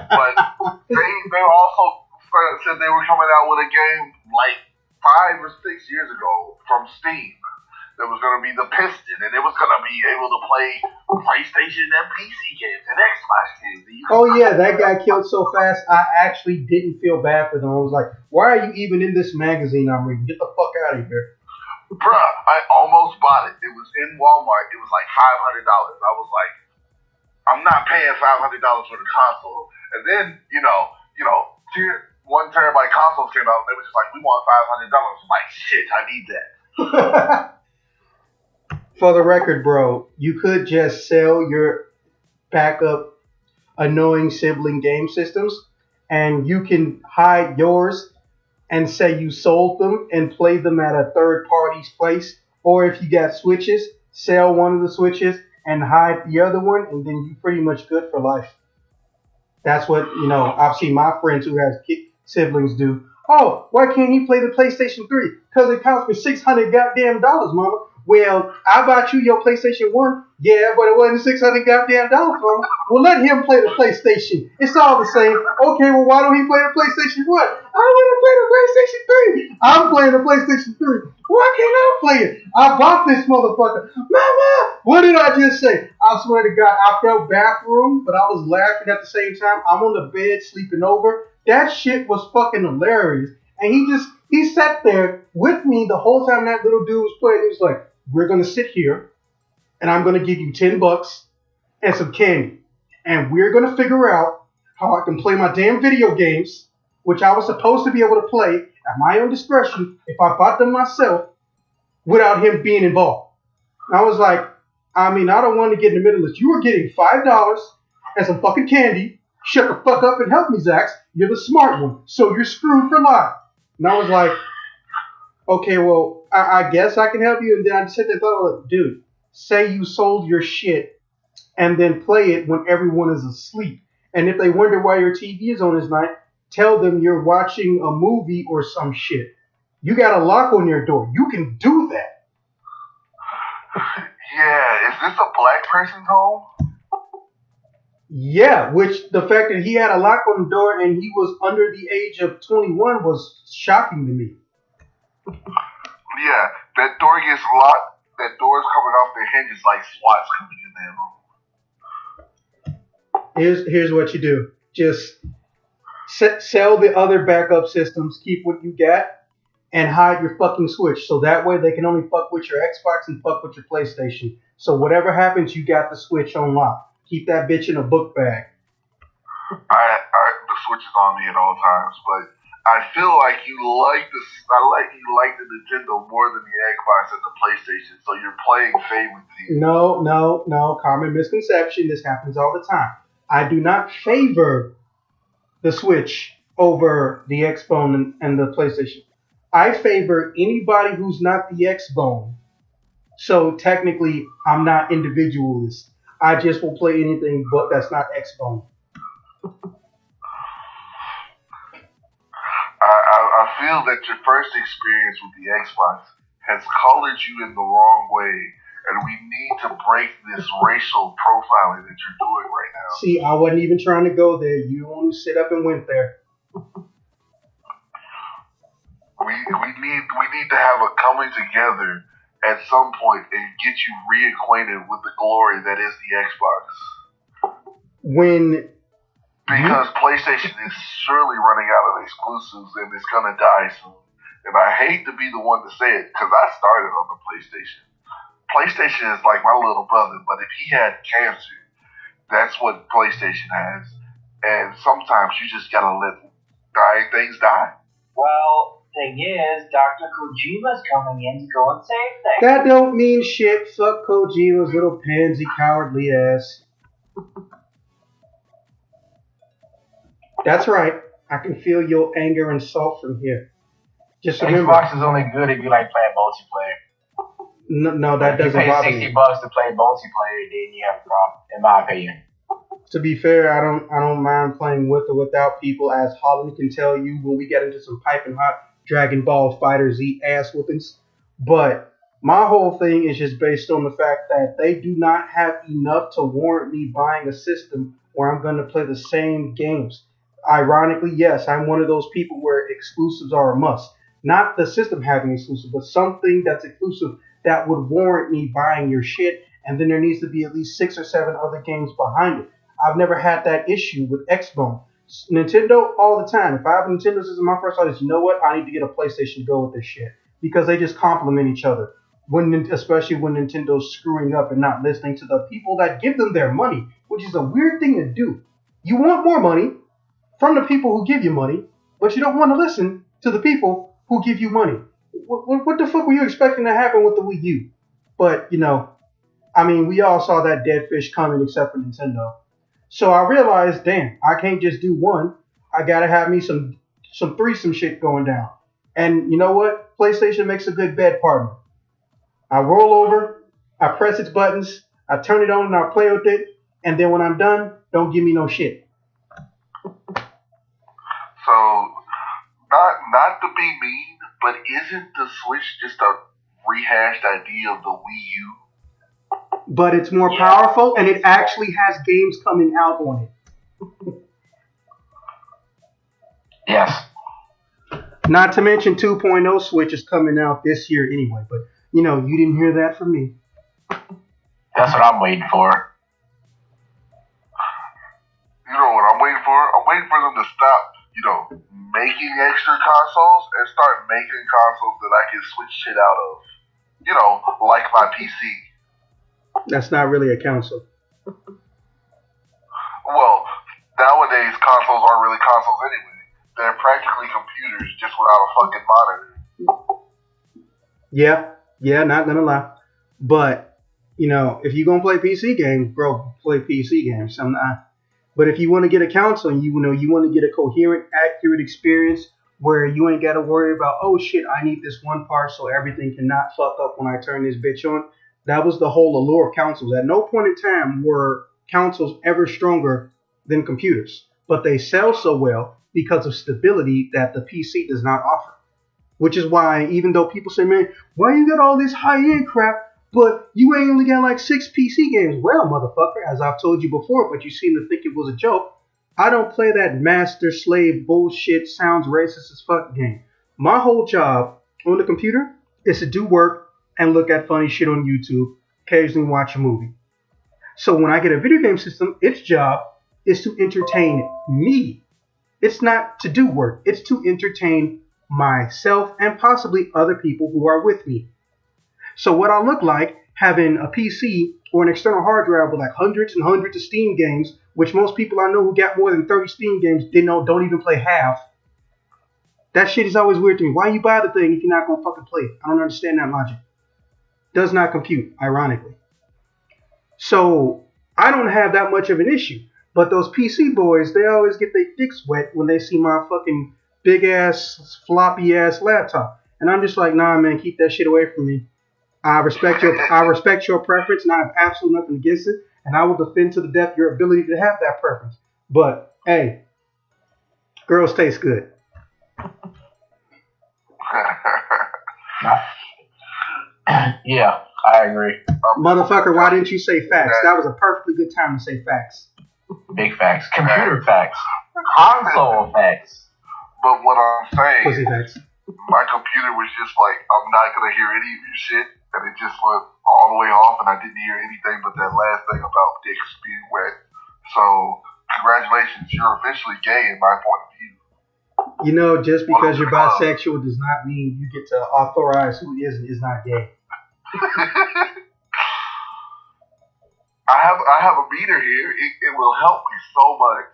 But they also said they were coming out with a game like 5 or 6 years ago from Steam. That was going to be the Piston, and it was going to be able to play PlayStation and PC games and Xbox games. Oh yeah, that guy killed so fast. I actually didn't feel bad for them. I was like, why are you even in this magazine I'm reading? Get the fuck out of here. Bruh, I almost bought it. It was in Walmart. It was like $500. I was like, I'm not paying $500 for the console. And then, 1 terabyte consoles came out, and they were just like, we want $500. I'm like, shit, I need that. For the record, bro, you could just sell your backup annoying sibling game systems, and you can hide yours and say you sold them and play them at a third party's place. Or if you got Switches, sell one of the Switches and hide the other one, and then you pretty much good for life. That's what, I've seen my friends who have siblings do. Oh, why can't he play the PlayStation 3? Because it costs me $600 goddamn dollars, mama. Well, I bought you your PlayStation 1. Yeah, but it wasn't $600 goddamn dollars, mama. Well, let him play the PlayStation. It's all the same. Okay, well, why don't he play the PlayStation 1? I want to play the PlayStation 3. I'm playing the PlayStation 3. Why can't I play it? I bought this motherfucker. Mama, what did I just say? I swear to God, I felt bad for him, but I was laughing at the same time. I'm on the bed sleeping over. That shit was fucking hilarious. And he sat there with me the whole time that little dude was playing. He was like, we're going to sit here, and I'm going to give you $10 and some candy. And we're going to figure out how I can play my damn video games, which I was supposed to be able to play at my own discretion if I bought them myself without him being involved. And I was like, I don't want to get in the middle of this. You were getting $5 and some fucking candy. Shut the fuck up and help me, Zax. You're the smart one, so you're screwed for life. And I was like, okay, well, I guess I can help you. And then I just sat there and thought, like, dude, say you sold your shit and then play it when everyone is asleep. And if they wonder why your TV is on this night, tell them you're watching a movie or some shit. You got a lock on your door. You can do that. Yeah, is this a black person's home? Yeah, which the fact that he had a lock on the door and he was under the age of 21 was shocking to me. Yeah, that door gets locked. That door's coming off their hinges like SWAT's coming in their room. Here's what you do. Just sell the other backup systems, keep what you got, and hide your fucking Switch. So that way they can only fuck with your Xbox and fuck with your PlayStation. So whatever happens, you got the Switch on lock. Keep that bitch in a book bag. The Switch is on me at all times, but I feel like you like the Nintendo more than the Xbox and the PlayStation, so you're playing favorites. No, common misconception. This happens all the time. I do not favor the Switch over the Xbone and the PlayStation. I favor anybody who's not the Xbone. So technically, I'm not individualist. I just will play anything but that's not Xbone. I feel that your first experience with the Xbox has colored you in the wrong way, and we need to break this racial profiling that you're doing right now. See, I wasn't even trying to go there. You want to sit up and went there. We need to have a coming together at some point and get you reacquainted with the glory that is the Xbox. Because PlayStation is surely running out of exclusives and it's gonna die soon. And I hate to be the one to say it because I started on the PlayStation. PlayStation is like my little brother, but if he had cancer, that's what PlayStation has. And sometimes you just gotta let dying things die. Well, thing is, Dr. Kojima's coming in to go and save things. That don't mean shit. Fuck Kojima's little pansy cowardly ass. That's right. I can feel your anger and salt from here. Just remember, Xbox is only good if you like playing multiplayer. No, that doesn't bother me. You pay $60 to play multiplayer, then you have a problem, in my opinion. To be fair, I don't mind playing with or without people, as Holland can tell you when we get into some piping hot Dragon Ball Fighter Z ass whoopings. But my whole thing is just based on the fact that they do not have enough to warrant me buying a system where I'm going to play the same games. Ironically, yes, I'm one of those people where exclusives are a must. Not the system having exclusive, but something that's exclusive that would warrant me buying your shit, and then there needs to be at least 6 or 7 other games behind it. I've never had that issue with Xbone. Nintendo all the time. If I have a Nintendo system, my first thought is, you know what? I need to get a PlayStation to go with this shit because they just complement each other. Especially when Nintendo's screwing up and not listening to the people that give them their money, which is a weird thing to do. You want more money from the people who give you money, but you don't want to listen to the people who give you money. What the fuck were you expecting to happen with the Wii U? But I mean, we all saw that dead fish coming except for Nintendo. So I realized, damn, I can't just do one. I gotta have me some threesome shit going down. And you know what? PlayStation makes a good bed partner. I roll over, I press its buttons, I turn it on and I play with it, and then when I'm done, don't give me no shit. So, not to be mean, but isn't the Switch just a rehashed idea of the Wii U? But it's more powerful, and it actually has games coming out on it. Yes. Not to mention 2.0 Switch is coming out this year anyway, but you didn't hear that from me. That's what I'm waiting for. You know what I'm waiting for? I'm waiting for them to stop, making extra consoles and start making consoles that I can switch shit out of. Like my PC. That's not really a console. Well, nowadays consoles aren't really consoles anyway. They're practically computers just without a fucking monitor. Yeah, not gonna lie. But, if you're gonna play PC games, bro, play PC games. But if you want to get a console and you want to get a coherent, accurate experience where you ain't got to worry about, oh shit, I need this one part so everything cannot fuck up when I turn this bitch on. That was the whole allure of consoles. At no point in time were consoles ever stronger than computers. But they sell so well because of stability that the PC does not offer. Which is why, even though people say, man, why you got all this high-end crap, but you ain't only got like 6 PC games? Well, motherfucker, as I've told you before, but you seem to think it was a joke, I don't play that master-slave bullshit, sounds racist as fuck game. My whole job on the computer is to do work and look at funny shit on YouTube, occasionally watch a movie. So when I get a video game system, its job is to entertain me. It's not to do work. It's to entertain myself and possibly other people who are with me. So what I look like having a PC or an external hard drive with like hundreds and hundreds of Steam games, which most people I know who got more than 30 Steam games don't even play half. That shit is always weird to me. Why you buy the thing if you're not gonna fucking play it? I don't understand that logic. Does not compute, ironically. So I don't have that much of an issue. But those PC boys, they always get their dicks wet when they see my fucking big ass, floppy ass laptop. And I'm just like, nah man, keep that shit away from me. I respect your preference, and I have absolutely nothing against it, and I will defend to the death your ability to have that preference. But hey, girls taste good. Yeah, I agree. Motherfucker, why didn't you say facts? That was a perfectly good time to say facts. Big facts. Computer facts. Console facts. But what I'm saying, Pussy facts. My computer was just like, I'm not going to hear any of your shit. And it just went all the way off, and I didn't hear anything but that last thing about dicks being wet. So, congratulations, you're officially gay in my point of view. Just because you're bisexual does not mean you get to authorize who is and is not gay. I have a meter here. It will help me so much.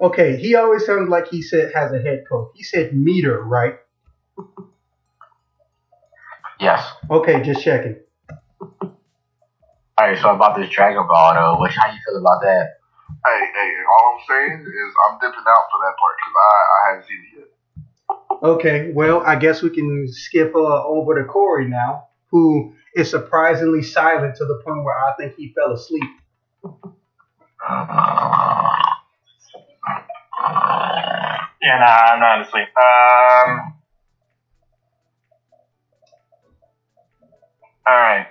Okay, he always sounds like he has a head coach. He said meter, right? Yes. Okay, just checking. Alright, so about this Dragon Ball though, how you feel about that? Hey, all I'm saying is I'm dipping out for that part because I haven't seen it yet. Okay, well, I guess we can skip over to Corey now, who is surprisingly silent to the point where I think he fell asleep. Yeah, nah, I'm not asleep. Alright.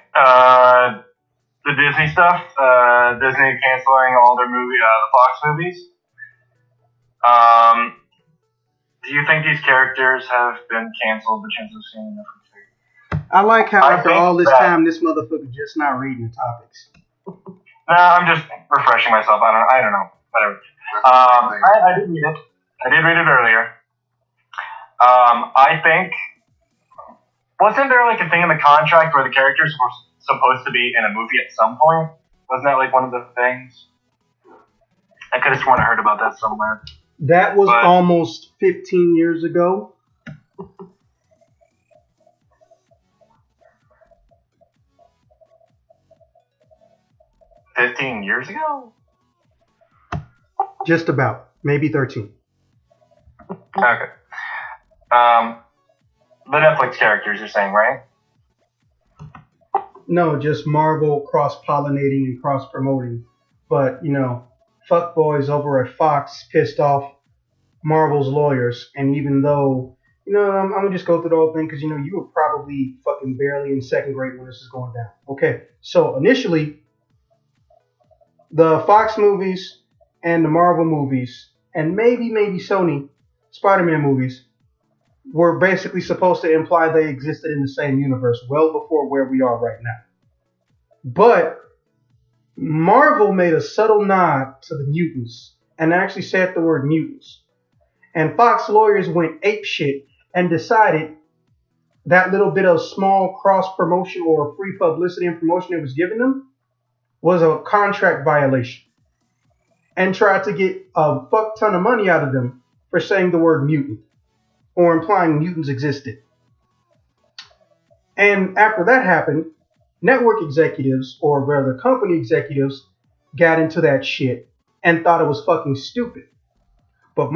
The Disney stuff. Disney canceling all their the Fox movies. Do you think these characters have been canceled? The chance of seeing them? I like how I after think all this that- time, this motherfucker just not reading the topics. No, I'm just refreshing myself. I don't know. Whatever. I did read it. I did read it earlier. I think wasn't there like a thing in the contract where the characters were supposed to be in a movie at some point? Wasn't that like one of the things? I could have sworn I heard about that somewhere. That was almost 15 years ago. $15 years ago? Just about. Maybe 13. Okay. The Netflix characters you're saying, right? No, just Marvel cross-pollinating and cross-promoting. But, fuckboys over at Fox pissed off Marvel's lawyers. And even though, I'm going to just go through the whole thing because, you were probably fucking barely in second grade when this is going down. Okay, so initially, the Fox movies and the Marvel movies, and maybe Sony Spider-Man movies, were basically supposed to imply they existed in the same universe well before where we are right now. But Marvel made a subtle nod to the mutants and actually said the word mutants. And Fox lawyers went apeshit and decided that little bit of small cross-promotion or free publicity and promotion it was giving them was a contract violation. And tried to get a fuck ton of money out of them for saying the word mutant or implying mutants existed. And after that happened, network executives, or rather company executives, got into that shit and thought it was fucking stupid. But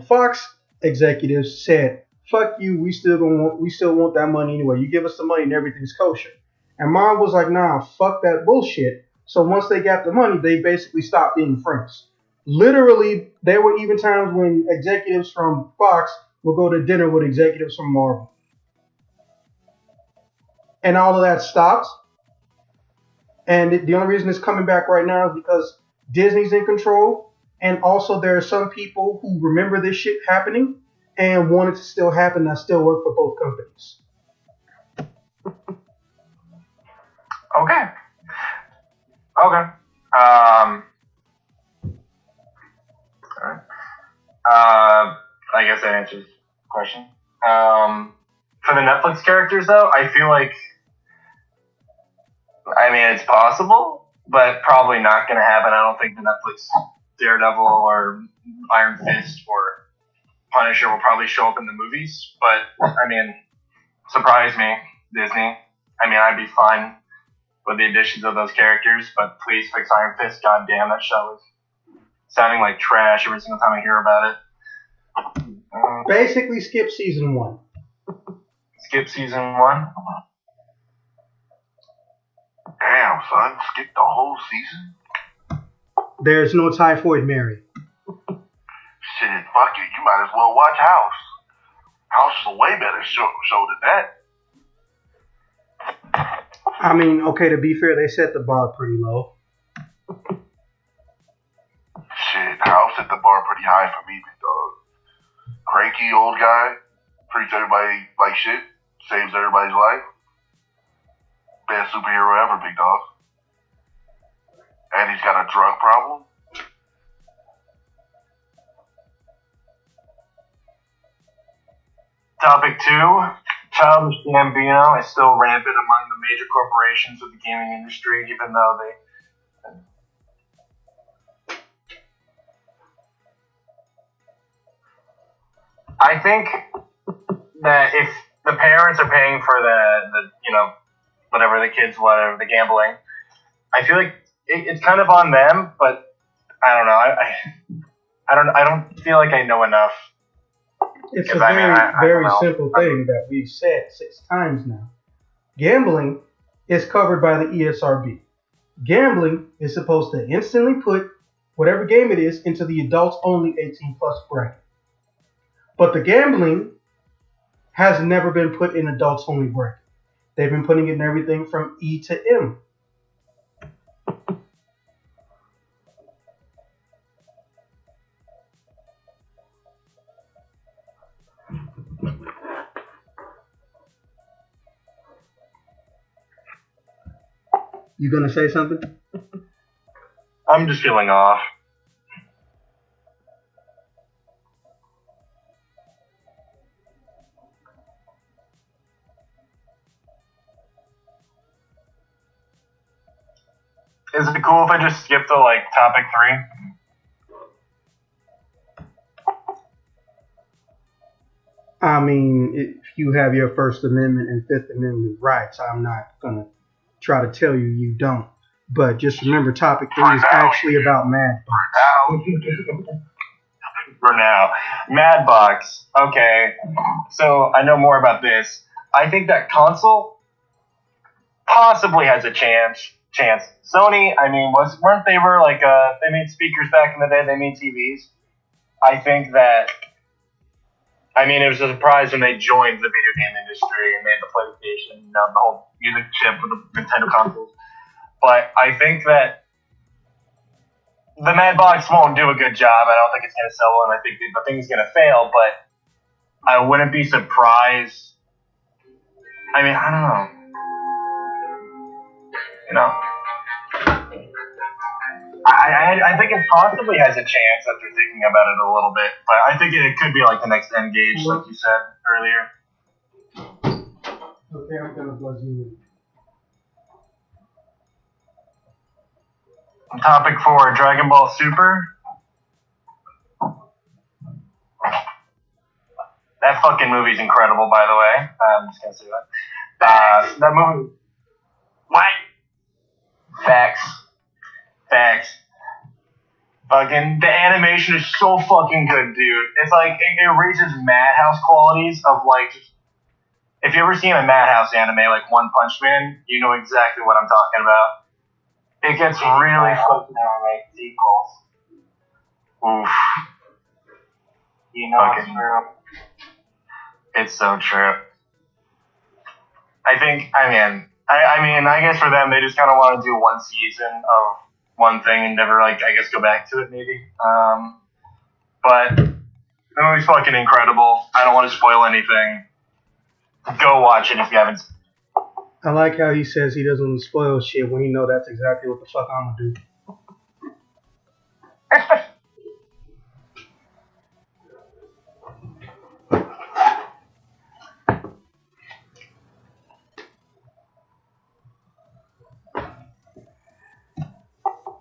Fox executives said, fuck you, we still want that money anyway. You give us the money and everything's kosher. And Marvel was like, nah, fuck that bullshit. So once they got the money, they basically stopped being friends. Literally, there were even times when executives from Fox would go to dinner with executives from Marvel. And all of that stopped. And the only reason it's coming back right now is because Disney's in control. And also there are some people who remember this shit happening and want it to still happen that still work for both companies. Okay. Alright. I guess that answers the question. For the Netflix characters, though, I feel like, it's possible, but probably not going to happen. I don't think the Netflix Daredevil or Iron Fist or Punisher will probably show up in the movies. But, surprise me, Disney. I'd be fine with the additions of those characters, but please fix Iron Fist. God damn, that show is sounding like trash every single time I hear about it. Basically, skip season 1. Skip season 1? Damn, son, skip the whole season? There's no Typhoid Mary. Shit, fuck it, you might as well watch House. House is a way better show than that. Okay, to be fair, they set the bar pretty low. Shit, House set the bar pretty high for me, big dog. Cranky old guy, treats everybody like shit, saves everybody's life. Best superhero ever, big dog. And he's got a drug problem. Topic 2. Childish Gambino is still rampant among the major corporations of the gaming industry, even though I think that if the parents are paying for the the gambling, I feel like it's kind of on them, but I don't know. I don't feel like I know enough. It's a very simple thing that we've said 6 times now. Gambling is covered by the ESRB. Gambling is supposed to instantly put whatever game it is into the adults only 18 plus bracket. But the gambling has never been put in adults only bracket. They've been putting it in everything from E to M. You gonna say something? I'm just feeling off. Is it cool if I just skip to like topic 3? I mean, if you have your First Amendment and Fifth Amendment rights, I'm not gonna try to tell you you don't. But just remember, topic 3 is actually about Mad Box. For now. Mad Box. Okay. So I know more about this. I think that console possibly has a chance. Sony, I mean, weren't they like they made speakers back in the day, they made TVs. I think that it was a surprise when they joined the video game industry and made the PlayStation, the whole music chip with the Nintendo consoles. But I think that the Mad Box won't do a good job. I don't think it's going to sell well, and I think the thing's going to fail, but I wouldn't be surprised. I mean, I don't know. You know? I think it possibly has a chance after thinking about it a little bit, but I think it could be like the next N-Gage, like you said earlier. Okay, I'm gonna buzz you in. Topic 4, Dragon Ball Super. That fucking movie's incredible, by the way. I'm just gonna say that. That movie. What? Facts. Fucking, the animation is so fucking good, dude. It's like, it reaches Madhouse qualities of like, if you ever seen a Madhouse anime like One Punch Man, you know exactly what I'm talking about. It gets really fucking. Never make sequels. Oof. You know it's true. It's so true. I guess for them, they just kind of want to do one season of one thing and never, I guess go back to it, maybe. But the movie's fucking incredible. I don't want to spoil anything. Go watch it if you haven't. I like how he says he doesn't want to spoil shit when he know that's exactly what the fuck I'm gonna do.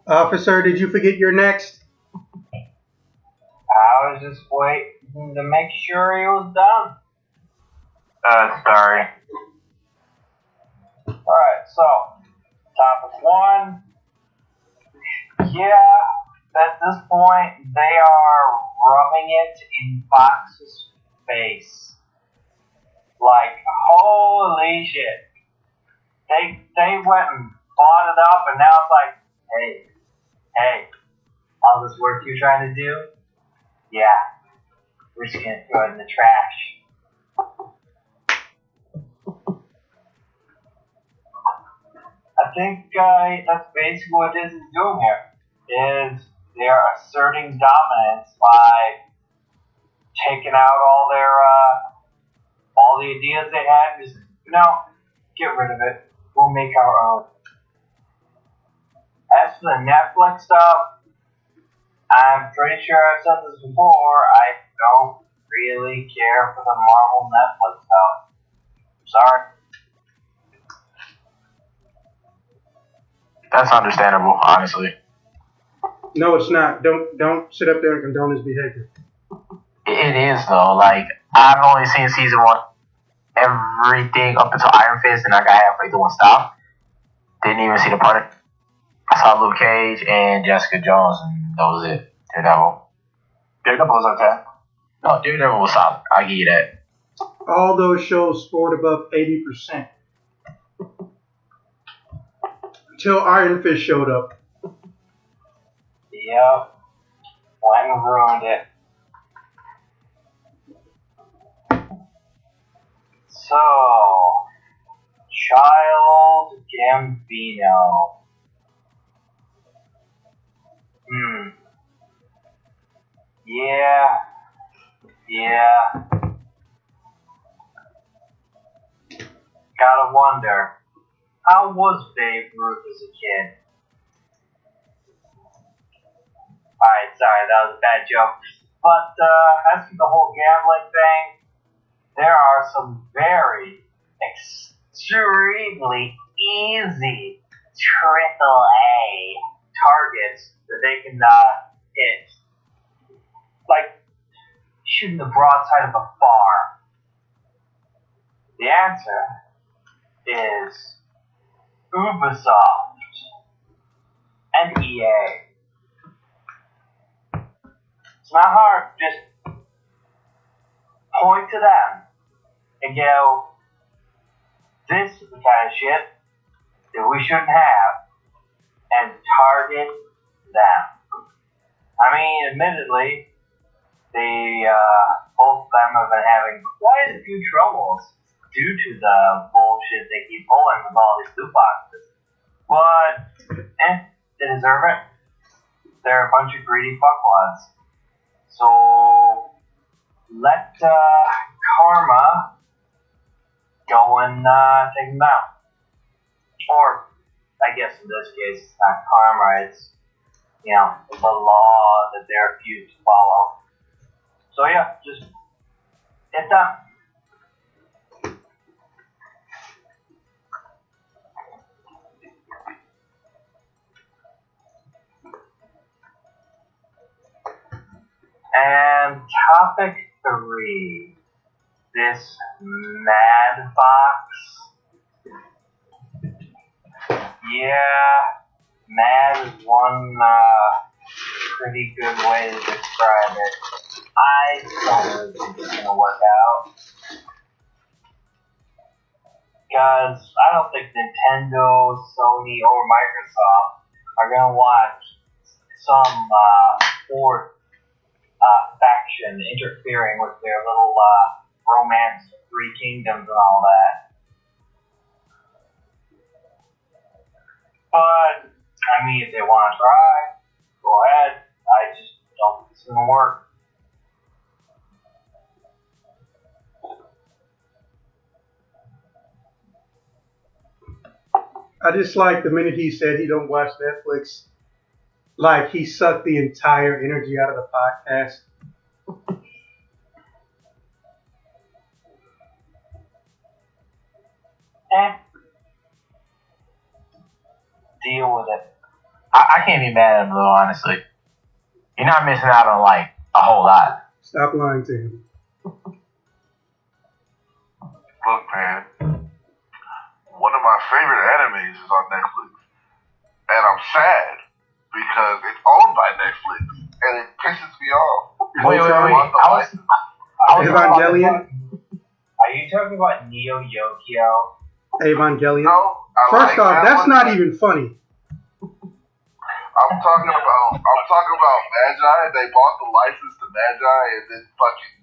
Officer, did you forget your next? I was just waiting to make sure he was done. Sorry. Alright, so, topic 1. Yeah, at this point, they are rubbing it in Fox's face. Like, holy shit. They went and bought it up, and now it's like, hey, all this work you're trying to do? Yeah, we're just gonna throw it in the trash. I think that's basically what this is doing here, is they are asserting dominance by taking out all the ideas they had, just, get rid of it. We'll make our own. As for the Netflix stuff, I'm pretty sure I've said this before, I don't really care for the Marvel Netflix stuff. Sorry. That's understandable, honestly. No, it's not. Don't sit up there and condone his behavior. It is, though. Like, I've only seen season 1. Everything up until Iron Fist, and I got halfway through and stopped. Didn't even see the part. I saw Luke Cage and Jessica Jones, and that was it. Daredevil. Daredevil was okay. No, Daredevil was solid. I'll give you that. All those shows scored above 80%. Until Iron Fist showed up. Yep. Went and ruined it. So, Child Gambino. Yeah. Gotta wonder, how was Babe Ruth as a kid? Alright, sorry, that was a bad joke. But as for the whole gambling thing, there are some very extremely easy AAA targets that they can hit. Like shooting the broadside of a bar. The answer is Ubisoft and EA. It's not hard, just point to them and go, this is the kind of shit that we shouldn't have, and target them. I mean, admittedly, they, both of them have been having quite a few troubles due to the bullshit they keep pulling with all these loot boxes. But, they deserve it. They're a bunch of greedy fuckwads. So, let Karma go and take them out. Or, I guess in this case, it's not Karma, it's, the law that they refuse to follow. So yeah, just hit them. And topic 3. This Mad Box. Yeah, Mad is one pretty good way to describe it. I don't really think it's gonna work out. Because I don't think Nintendo, Sony, or Microsoft are gonna watch some fourth faction interfering with their little romance of 3 kingdoms and all that. But, I mean, if they want to try, go ahead. I just don't think it's going to work. I just like the minute he said he don't watch Netflix, like he sucked the entire energy out of the podcast. Deal with it. I can't be mad at him though, honestly. You're not missing out on like a whole lot. Stop lying to him. Look, man, one of my favorite animes is on Netflix, and I'm sad because it's owned by Netflix, and it pisses me off. Wait. Evangelion? Are you talking about Neo Yokio? Evangelion? No, First off, that's not even funny. I'm talking about Magi. They bought the license to Magi and then fucking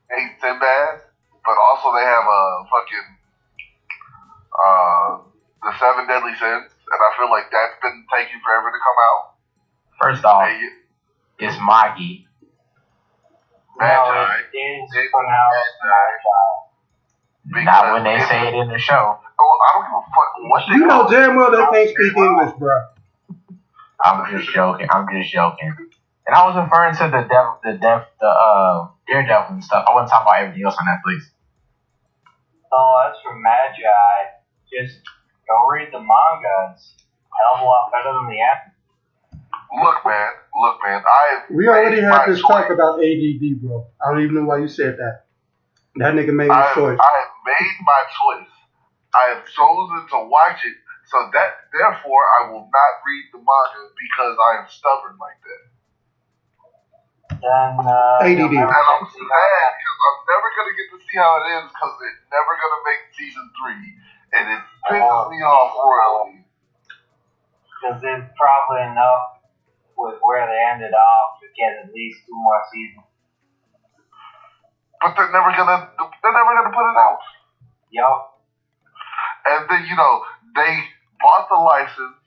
hate Sinbad. But also they have the 7 Deadly Sins, and I feel like that's been taking forever to come out. First off, it's Magi. Magi. It's pronounced Magi. Not when they say it in the show. Oh, I don't give a fuck what they You know call damn well they can't speak English, bro. I'm just joking. And I was referring to the Daredevil and stuff. I wasn't talking about everything else on Netflix. Oh, as for Magi, just go read the manga. It's a hell of a lot better than the anime. Look, man. We already had this talk about ADD, bro. I don't even know why you said that. That nigga made his choice. I have made my choice. I have chosen to watch it, so that therefore I will not read the manga because I am stubborn like that. Then ADD. And I'm sad because I'm never gonna get to see how it ends because they're never gonna make season 3, and it pisses me off royally. Because it's probably enough with where they ended off to get at least 2 more seasons. But they're never gonna put it out. Yup. And then they bought the license,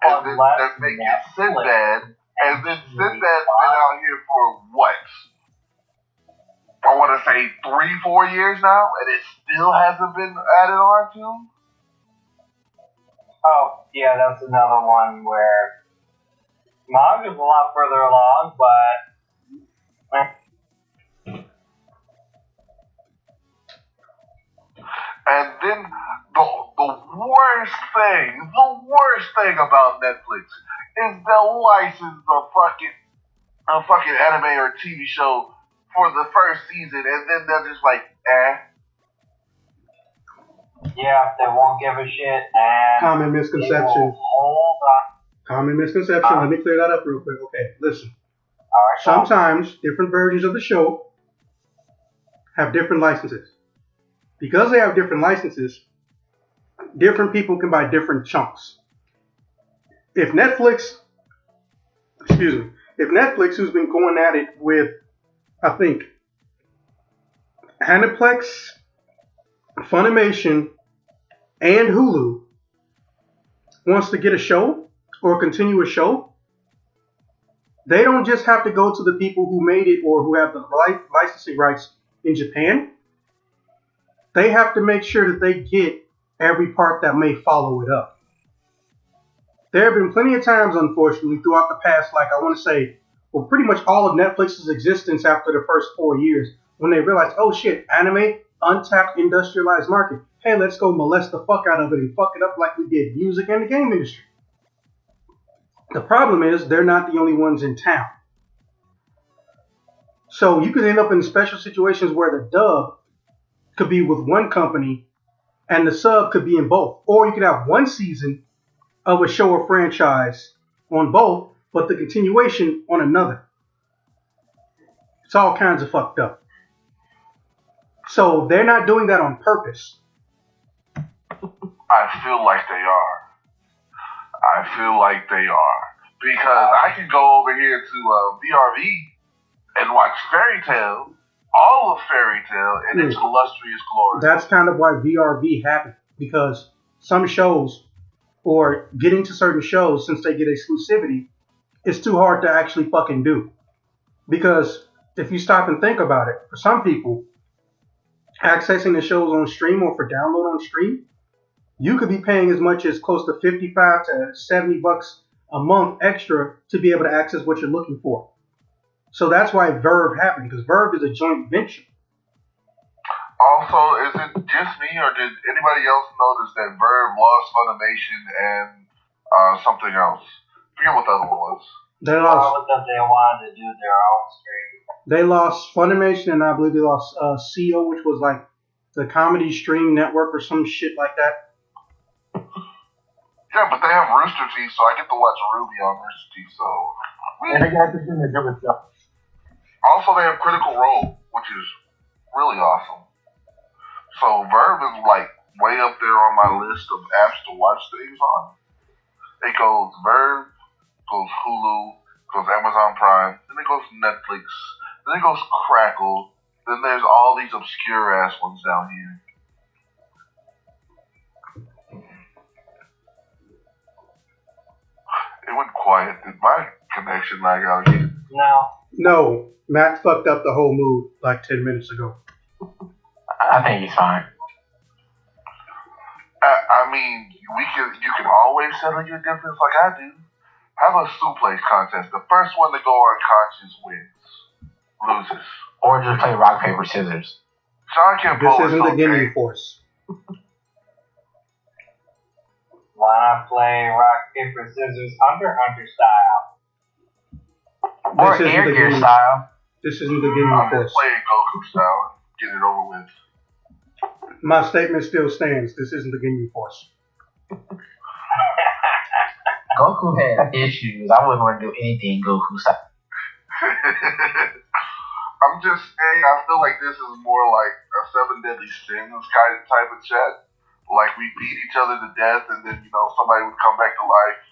and then they're making Sinbad, and then Sinbad's been out here for what? I want to say 3-4 years now, and it still hasn't been added on to. Oh, yeah, that's another one where manga's a lot further along, but And then the worst thing about Netflix is they'll license a fucking anime or TV show for the first season, and then they're just like, yeah, they won't give a shit, and Common misconception. Hold on. Common misconception. Let me clear that up real quick. Okay, listen. Alright, Sometimes different versions of the show have different licenses. Because they have different licenses, different people can buy different chunks. If Netflix, who's been going at it with, I think, Aniplex, Funimation, and Hulu, wants to get a show or continue a show, they don't just have to go to the people who made it or who have the licensing rights in Japan. They have to make sure that they get every part that may follow it up. There have been plenty of times, unfortunately, throughout the past, like I want to say, well, pretty much all of Netflix's existence after the first 4 years, when they realized, oh shit, anime, untapped industrialized market. Hey, let's go molest the fuck out of it and fuck it up like we did music and the game industry. The problem is they're not the only ones in town. So you could end up in special situations where the dub could be with one company and the sub could be in both. Or you could have one season of a show or franchise on both, but the continuation on another. It's all kinds of fucked up. So they're not doing that on purpose. I feel like they are. Because I can go over here to VRV and watch Fairy Tail, all of Fairy Tail, and its illustrious glory. That's kind of why VRV happened. Because some shows, or getting to certain shows, since they get exclusivity, it's too hard to actually fucking do. Because if you stop and think about it, for some people, accessing the shows on stream or for download on stream, you could be paying as much as close to $55 to $70 a month extra to be able to access what you're looking for. So that's why Verve happened, because Verve is a joint venture. Also, is it just me, or did anybody else notice that Verve lost Funimation and something else? I forget what the other one was. They lost. Probably because they wanted to do their own stream. They lost Funimation, and I believe they lost CO, which was like the Comedy Stream Network or some shit like that. Yeah, but they have Rooster Teeth, so I get to watch Ruby on Rooster Teeth. So. And they got this in the good stuff. Also, they have Critical Role, which is really awesome. So Verve is like way up there on my list of apps to watch things on. It goes Verve, goes Hulu, goes Amazon Prime, then it goes Netflix, then it goes Crackle, then there's all these obscure ass ones down here. It went quiet. Did my connection lag out again? No, Matt fucked up the whole mood like 10 minutes ago. I think he's fine. I mean, you can always settle your difference like I do. Have a suplex contest. The first one to go unconscious wins. Loses. Or just play rock, paper, scissors. Sean can This pull isn't the Ginyu Force. Why not play rock, paper, scissors, Hunter style? Or Air Gear style. This isn't the Ginyu I'm Force. playing Goku style. Get it over with. My statement still stands. This isn't the Ginyu Force. Goku had issues. I wouldn't want to do anything Goku style. I'm just saying, I feel like this is more like a Seven Deadly Sins kind of type of chat. Like we beat each other to death, and then somebody would come back to life,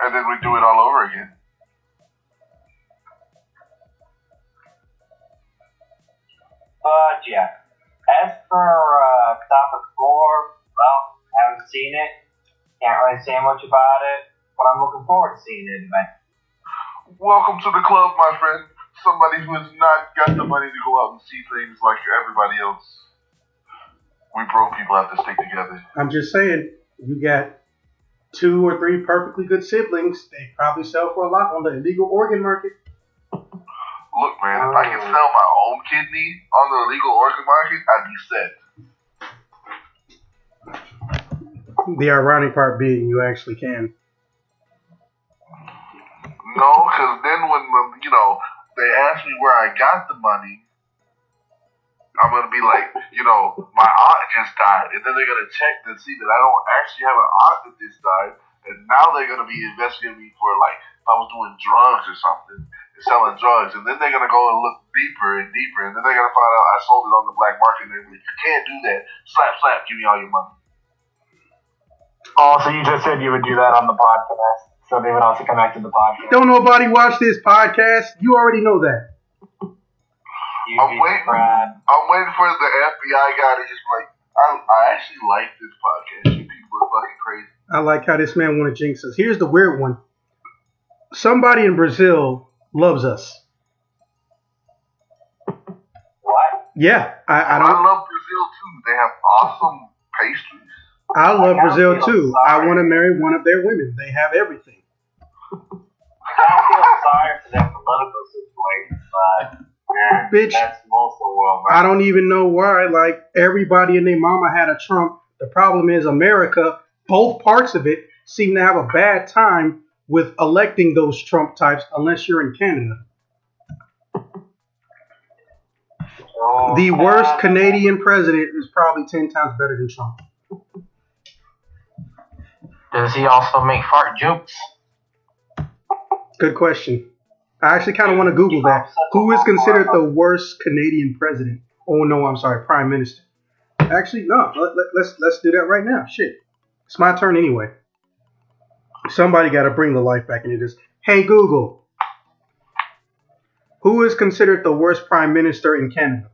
and then we'd do it all over again. But yeah, as for topic 4, well, haven't seen it. Can't really say much about it, but I'm looking forward to seeing it eventually. Welcome to the club, my friend. Somebody who has not got the money to go out and see things like everybody else. We broke people have to stick together. I'm just saying, you got 2 or 3 perfectly good siblings. They probably sell for a lot on the illegal organ market. Look, man, if I can sell my own kidney on the illegal organ market, I'd be set. The ironic part being you actually can. No, because then when they ask me where I got the money, I'm going to be like, my aunt just died. And then they're going to check and see that I don't actually have an aunt that just died. And now they're going to be investigating me for, like, if I was doing drugs or something and selling drugs. And then they're going to go and look deeper and deeper. And then they're going to find out I sold it on the black market. And they're like, you can't do that. Slap, slap, give me all your money. Oh, so you just said you would do that on the podcast, so they would also come back to the podcast. Don't nobody watch this podcast. You already know that. I'm waiting for the FBI guy to just be like, I actually like this podcast. You people are fucking crazy. I like how this man want to jinx us. Here's the weird one. Somebody in Brazil loves us. What? Yeah, I love Brazil too. They have awesome pastries. I love Brazil too. I want to marry one of their women. They have everything. I don't feel sorry for their political situation, but Bitch, that's most of the world. I don't even know why. Like, everybody and their mama had a Trump. The problem is America, both parts of it, seem to have a bad time with electing those Trump types unless you're in Canada. The worst Canadian president is probably 10 times better than Trump. Does he also make fart jokes? Good question. I actually kind of want to Google that. Who is considered the worst Canadian president? Oh no, I'm sorry, prime minister. Actually, no. Let's do that right now. Shit, it's my turn anyway. Somebody got to bring the life back into this. Hey Google, who is considered the worst prime minister in Canada?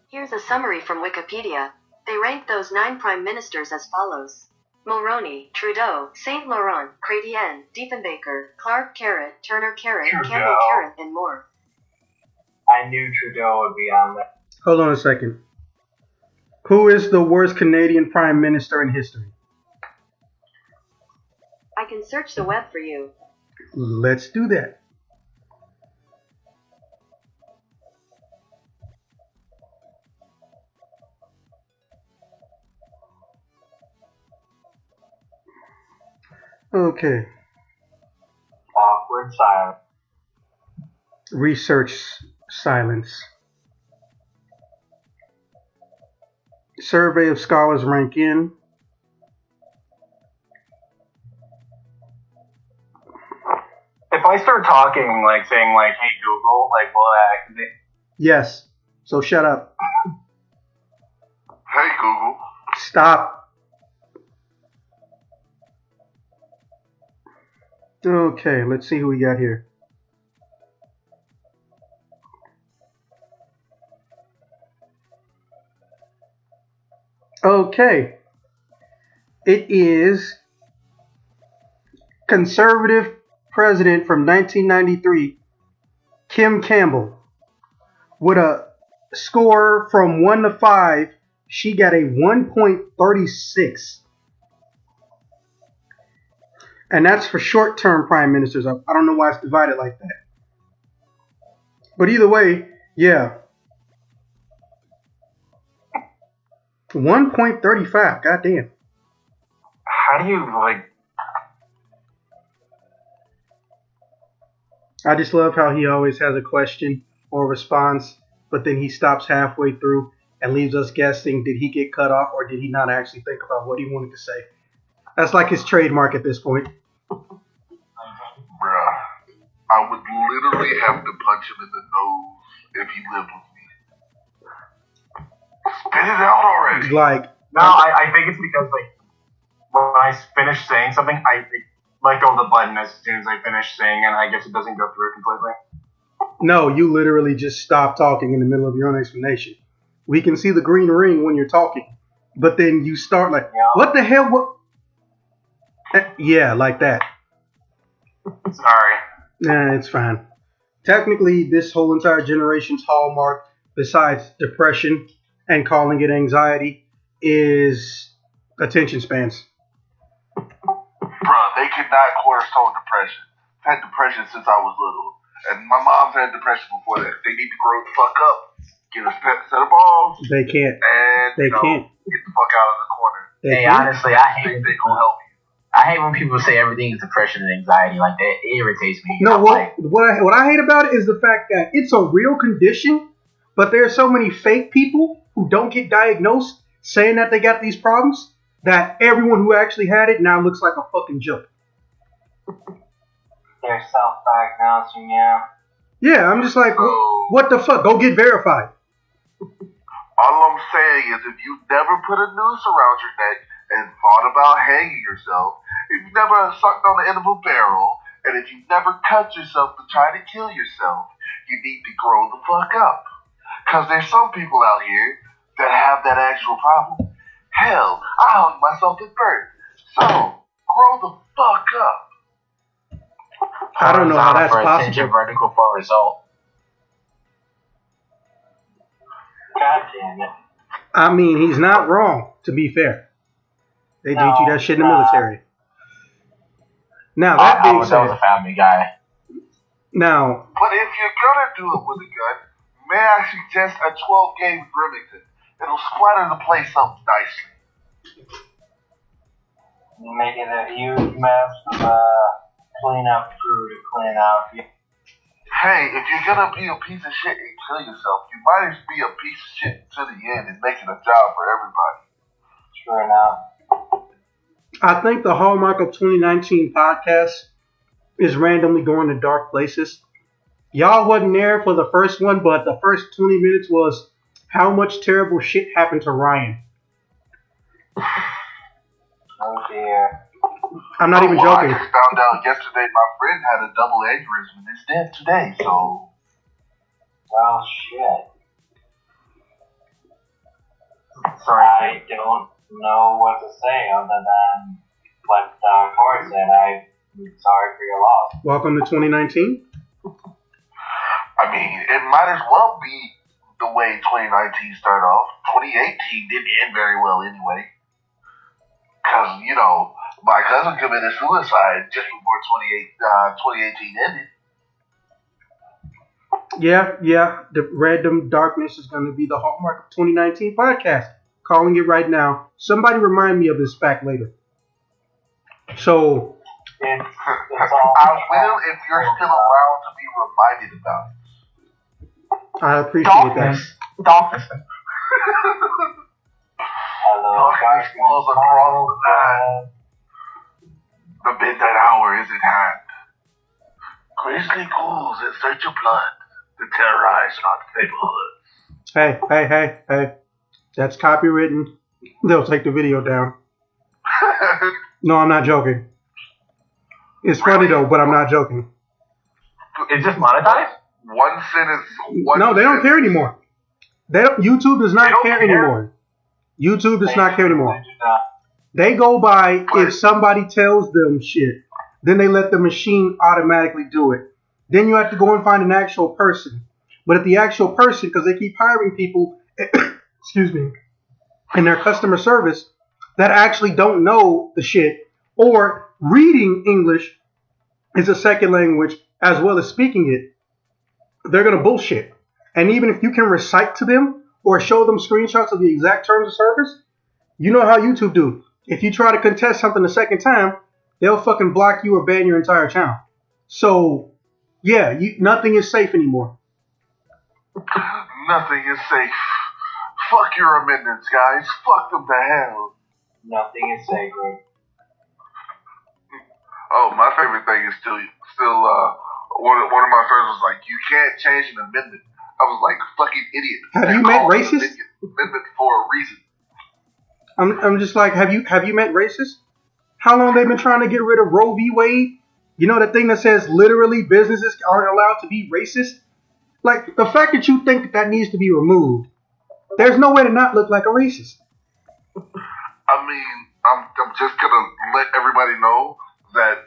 Here's a summary from Wikipedia. They ranked those 9 prime ministers as follows: Mulroney, Trudeau, Saint Laurent, Chrétien, Diefenbaker, Clark, Carrot, Turner, Carrot, Campbell, Carrot, and more. I knew Trudeau would be on there. Hold on a second. Who is the worst Canadian prime minister in history? I can search the web for you. Let's do that. Okay. Awkward silence. Research silence. Survey of scholars rank in. If I start talking, like saying, like, "Hey Google," like, will that activate? Yes. So shut up. Hey Google. Stop. Okay, let's see who we got here. Okay. It is conservative president from 1993, Kim Campbell. With a score from 1 to 5, she got a 1.36. And that's for short-term prime ministers. I don't know why it's divided like that. But either way, yeah. 1.35. Goddamn. How do you, like... I just love how he always has a question or response, but then he stops halfway through and leaves us guessing, did he get cut off or did he not actually think about what he wanted to say? That's like his trademark at this point. Bruh. I would literally have to punch him in the nose if he lived with me. Spit it out already. Like, No, I think it's because like when I finish saying something, I let go of the button as soon as I finish saying, and I guess it doesn't go through completely. no, you literally just stop talking in the middle of your own explanation. We can see the green ring when you're talking, but then you start like, what the hell? What? Yeah, like that. Sorry. Nah, it's fine. Technically, this whole entire generation's hallmark, besides depression and calling it anxiety, is attention spans. Bruh, they cannot cornerstone depression. I've had depression since I was little. And my mom's had depression before that. They need to grow the fuck up. Get a set of balls. They can't. And, They can't. get the fuck out of the corner. They Hey, can't. honestly, I They hate gonna help you. I hate when people say everything is depression and anxiety. Like that, it irritates me. No, I'm what like, what I hate about it is the fact that it's a real condition, but there are so many fake people who don't get diagnosed saying that they got these problems that everyone who actually had it now looks like a fucking joke. They're self-diagnosing, yeah. Yeah, I'm just like, what the fuck? Go get verified. All I'm saying is if you've never put a noose around your neck and thought about hanging yourself, if you've never sucked on the end of a barrel, and if you've never cut yourself to try to kill yourself, you need to grow the fuck up. Because there's some people out here that have that actual problem. Hell, I hung myself at birth. So, grow the fuck up. I don't know how that's for possible. attention, vertical for result. God damn it. I mean, he's not wrong, to be fair. They teach you that shit in the military. Now, that being That was said, a Family Guy. now, But if you're gonna do it with a gun, may I suggest a 12-gauge Remington? It'll splatter the place up nicely. Making a huge mess of cleanup crew to clean out. Hey, if you're gonna be a piece of shit and kill yourself, you might as well be a piece of shit to the end and making a job for everybody. True enough. I think the hallmark of 2019 podcast is randomly going to dark places. Y'all wasn't there for the first one, but the first 20 minutes was how much terrible shit happened to Ryan. Oh dear. I'm not even joking. I just found out yesterday my friend had a double aneurysm and is dead today, so... Well, shit. Sorry. I don't know what to say other than what Corey said. I'm sorry for your loss. Welcome to 2019. I mean, it might as well be the way 2019 started off. 2018 didn't end very well anyway. Because, my cousin committed suicide just before 2018 ended. Yeah, the random darkness is going to be the hallmark of 2019 podcast. Calling it right now. Somebody remind me of this fact later. So, It's all I will if you're still around to be reminded about it. I appreciate that. Darkness. Hello, Darkness falls across the line. The midnight hour is at hand. Grisly ghouls in search of blood to terrorize our neighborhoods. Hey. That's copywritten. They'll take the video down. No, I'm not joking. It's funny though, but I'm not joking. Is this monetized? One sentence. No, they don't care anymore. YouTube does not care anymore. YouTube does not care anymore. They go by if somebody tells them shit, then they let the machine automatically do it. Then you have to go and find an actual person. But if the actual person, because they keep hiring people, excuse me, in their customer service that actually don't know the shit, or reading English is a second language as well as speaking it, they're going to bullshit. And even if you can recite to them or show them screenshots of the exact terms of service, you know how YouTube do. If you try to contest something the second time, they'll fucking block you or ban your entire channel. So, yeah, nothing is safe anymore. Nothing is safe. Fuck your amendments, guys. Fuck them to hell. Nothing is sacred. Oh, my favorite thing is still one of my friends was like, "You can't change an amendment." I was like, "Fucking idiot." Have you met racists? Amendment for a reason. I'm just like, have you met racists? How long they been trying to get rid of Roe v. Wade? You know, the thing that says literally businesses aren't allowed to be racist? Like, the fact that you think that needs to be removed, there's no way to not look like a racist. I mean, I'm just gonna let everybody know that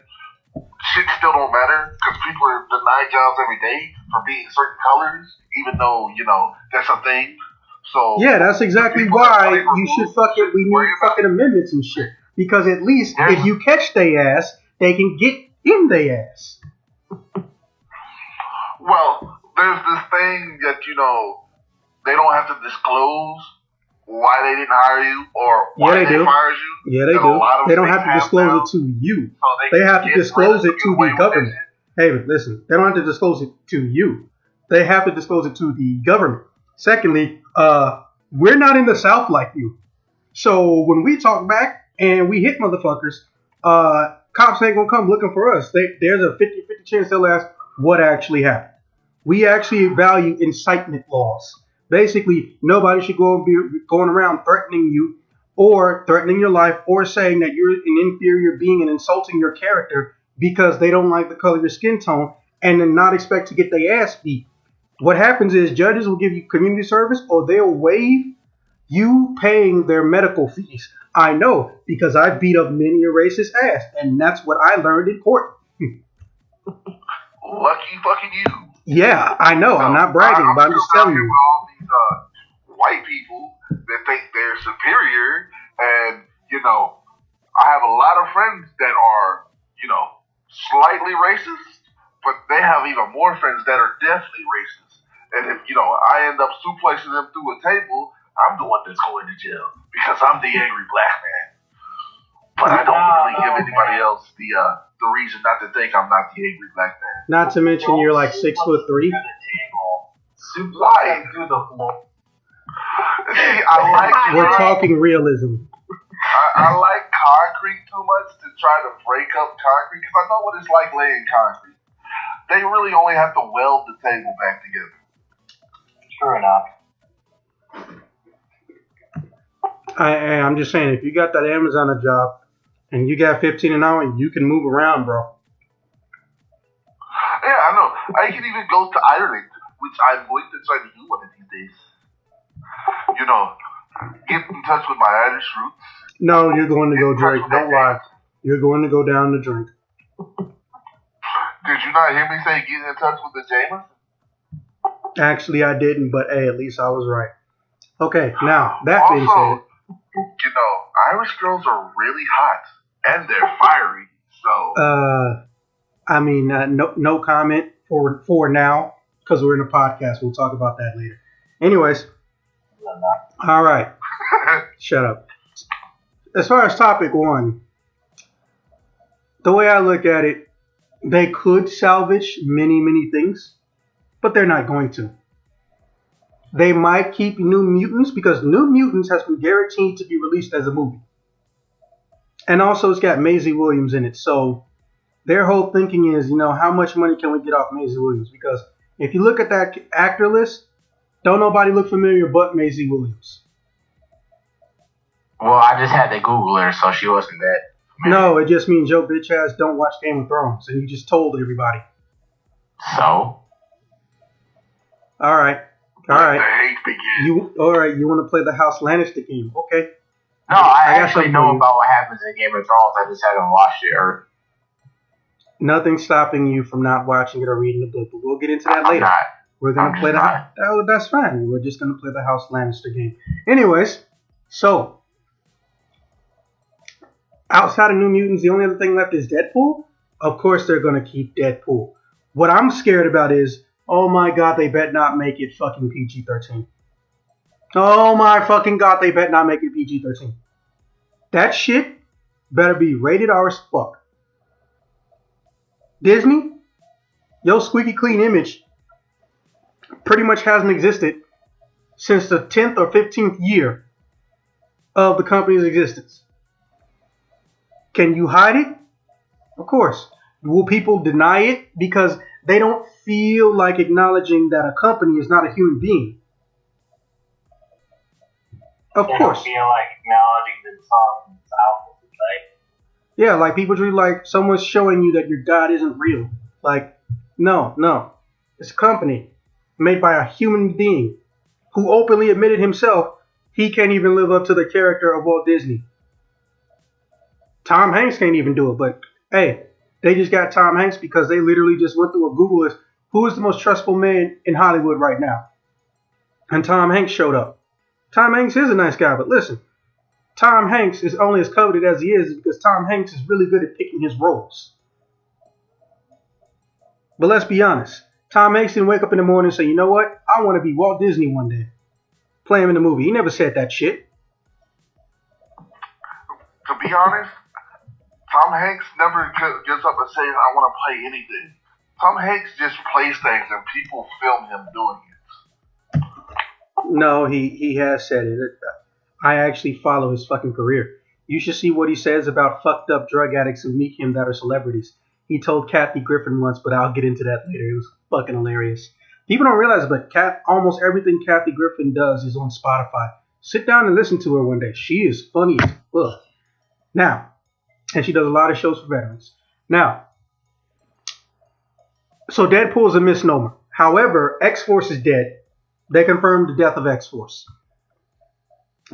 shit still don't matter because people are denied jobs every day for being certain colors, even though, you know, that's a thing. So yeah, that's exactly why you should we need fucking amendments and shit. Because at least if you catch they ass, they can get in they ass. Well, there's this thing that, you know, they don't have to disclose why they didn't hire you or why they fired you. Yeah, they do. They don't have to disclose it to you. So they have to disclose it to the government. Hey, listen, they don't have to disclose it to you. They have to disclose it to the government. Secondly, we're not in the South like you. So when we talk back and we hit motherfuckers, cops ain't gonna come looking for us. There's a 50-50 chance they'll ask what actually happened. We actually value incitement laws. Basically, nobody should be going around threatening you or threatening your life or saying that you're an inferior being and insulting your character because they don't like the color of your skin tone and then not expect to get their ass beat. What happens is judges will give you community service or they'll waive you paying their medical fees. I know because I beat up many a racist ass, and that's what I learned in court. Lucky fucking you. Yeah, I know. I'm not bragging, but I'm just telling you. All these white people that think they're superior, and you know, I have a lot of friends that are, you know, slightly racist, but they have even more friends that are definitely racist. And if, you know, I end up suplexing them through a table, I'm the one that's going to jail because I'm the angry black man. But I don't really give anybody else the reason not to think I'm not the angry black man. Not to mention you're like 6'3". Suplex through the floor. See, I like. We're talking realism. I like concrete too much to try to break up concrete because I know what it's like laying concrete. They really only have to weld the table back together. True enough. I'm just saying, if you got that Amazon job and you got $15 an hour, you can move around, bro. Yeah, I know. I can even go to Ireland, which I'm going to try to do one of these days. You know, get in touch with my Irish roots. No, you're going to go drink. Don't lie. You're going to go down to drink. Did you not hear me say get in touch with the Jameson? Actually, I didn't, but hey, at least I was right. Okay, now, that being said. You know, Irish girls are really hot, and they're fiery, so. I mean, no comment for now, because we're in a podcast. We'll talk about that later. Anyways. All right. Shut up. As far as topic one, the way I look at it, they could salvage many, many things, but they're not going to. They might keep New Mutants because New Mutants has been guaranteed to be released as a movie. And also it's got Maisie Williams in it. So their whole thinking is, you know, how much money can we get off Maisie Williams? Because if you look at that actor list, don't nobody look familiar but Maisie Williams. Well, I just had to Google her, so she wasn't that. No, it just means your bitch ass don't watch Game of Thrones, and you just told everybody. So? All right. The hate begins. You want to play the House Lannister game? Okay. No, I actually know about what happens in Game of Thrones. I just haven't watched it. Or nothing's stopping you from not watching it or reading the book, but we'll get into that later. We're gonna play that's fine. We're just gonna play the House Lannister game. Anyways, so outside of New Mutants, the only other thing left is Deadpool. Of course, they're gonna keep Deadpool. What I'm scared about is, oh my god, they bet not make it fucking PG-13. Oh my fucking god, they bet not make it PG-13. That shit better be rated R as fuck. Disney, your squeaky clean image pretty much hasn't existed since the 10th or 15th year of the company's existence. Can you hide it? Of course. Will people deny it because They don't feel like acknowledging that a company is not a human being. Of They course. don't feel like acknowledging the song itself. Like, Yeah, like people treat like someone's showing you that your God isn't real. Like, no. It's a company made by a human being who openly admitted himself he can't even live up to the character of Walt Disney. Tom Hanks can't even do it, but hey, they just got Tom Hanks because they literally just went through a Google list. Who is the most trustful man in Hollywood right now? And Tom Hanks showed up. Tom Hanks is a nice guy, but listen, Tom Hanks is only as coveted as he is because Tom Hanks is really good at picking his roles. But let's be honest, Tom Hanks didn't wake up in the morning and say, you know what, I want to be Walt Disney one day. Play him in the movie. He never said that shit. To be honest, Tom Hanks never gets up and says, I want to play anything. Tom Hanks just plays things and people film him doing it. No, he has said it. I actually follow his fucking career. You should see what he says about fucked up drug addicts who meet him that are celebrities. He told Kathy Griffin once, but I'll get into that later. It was fucking hilarious. People don't realize it, but almost everything Kathy Griffin does is on Spotify. Sit down and listen to her one day. She is funny as fuck. Now, and she does a lot of shows for veterans. Now, so Deadpool is a misnomer. However, X-Force is dead. They confirmed the death of X-Force.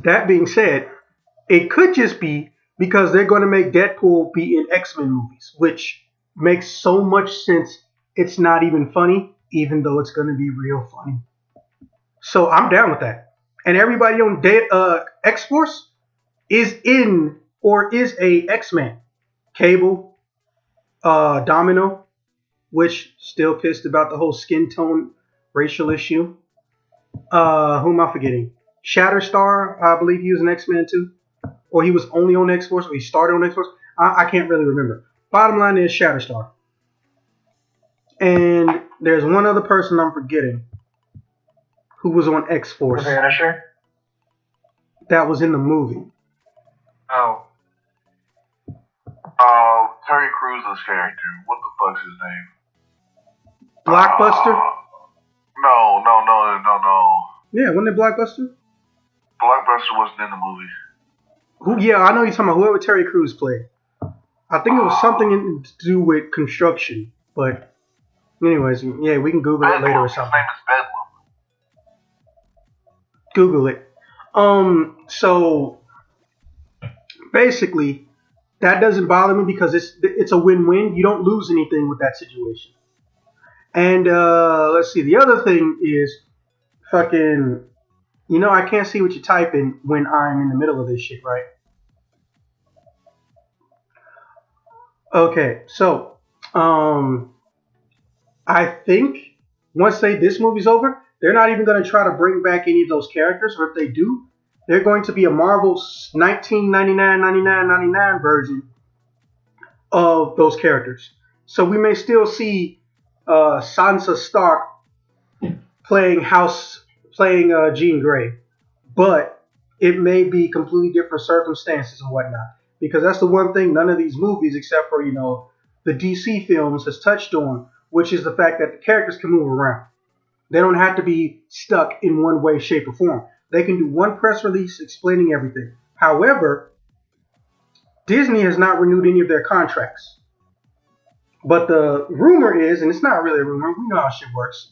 That being said, it could just be because they're going to make Deadpool be in X-Men movies, which makes so much sense. It's not even funny, even though it's going to be real funny. So I'm down with that. And everybody on X-Force is in or is a X-Man. Cable, Domino, which still pissed about the whole skin tone racial issue. Who am I forgetting? Shatterstar, I believe he was an X-Man too. Or he was only on X-Force, or he started on X-Force. I can't really remember. Bottom line is Shatterstar. And there's one other person I'm forgetting who was on X-Force. The Vanisher? That was in the movie. Oh. Terry Crews' character. What the fuck's his name? Blockbuster? No. Yeah, wasn't it Blockbuster? Blockbuster wasn't in the movie. Yeah, I know you're talking about whoever Terry Crews played. I think it was something to do with construction. But anyways, yeah, we can Google it later or something. His name is Bedlam. Google it. So basically, that doesn't bother me because it's a win-win. You don't lose anything with that situation. And let's see. The other thing is fucking. I can't see what you're typing when I'm in the middle of this shit, right? Okay, so I think once this movie's over, they're not even going to try to bring back any of those characters, or if they do, they're going to be a Marvel 1999 version of those characters. So we may still see Sansa Stark playing Jean Grey, but it may be completely different circumstances and whatnot. Because that's the one thing none of these movies, except for the DC films, has touched on, which is the fact that the characters can move around. They don't have to be stuck in one way, shape, or form. They can do one press release explaining everything. However, Disney has not renewed any of their contracts. But the rumor is, and it's not really a rumor, we know how shit works.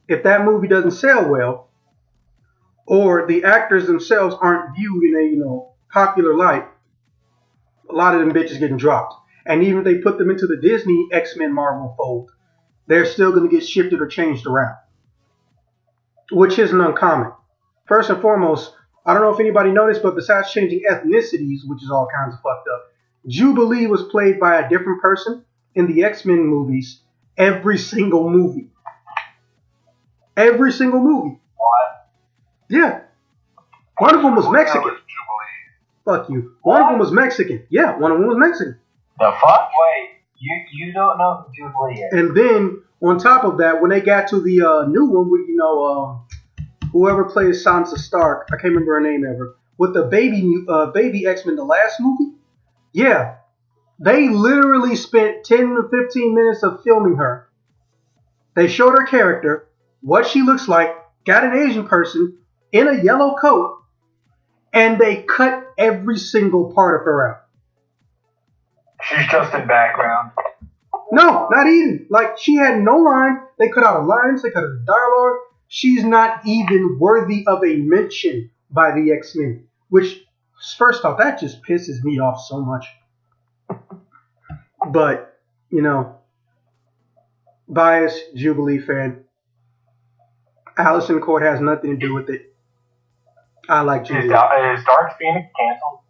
If that movie doesn't sell well, or the actors themselves aren't viewed in a popular light, a lot of them bitches getting dropped. And even if they put them into the Disney X-Men Marvel fold, they're still going to get shifted or changed around, which isn't uncommon. First and foremost, I don't know if anybody noticed, but besides changing ethnicities, which is all kinds of fucked up, Jubilee was played by a different person in the X-Men movies every single movie. Every single movie. what? Yeah. One of them was Mexican. Jubilee. Fuck you. One of them was Mexican. Yeah, one of them was Mexican. The fuck? Wait, you don't know who Jubilee is. And then, on top of that, when they got to the new one with, whoever plays Sansa Stark, I can't remember her name ever, with the baby X-Men, the last movie, yeah, they literally spent 10 to 15 minutes of filming her They showed her character, what she looks like, got an Asian person in a yellow coat, and they cut every single part of her out. She's just in background. No, not even. Like, she had no line. They cut out her lines. They cut out her dialogue. She's not even worthy of a mention by the X-Men. Which, first off, that just pisses me off so much. But, you know, biased Jubilee fan. Allison Court has nothing to do with it. I like Jubilee. Is Dark Phoenix canceled?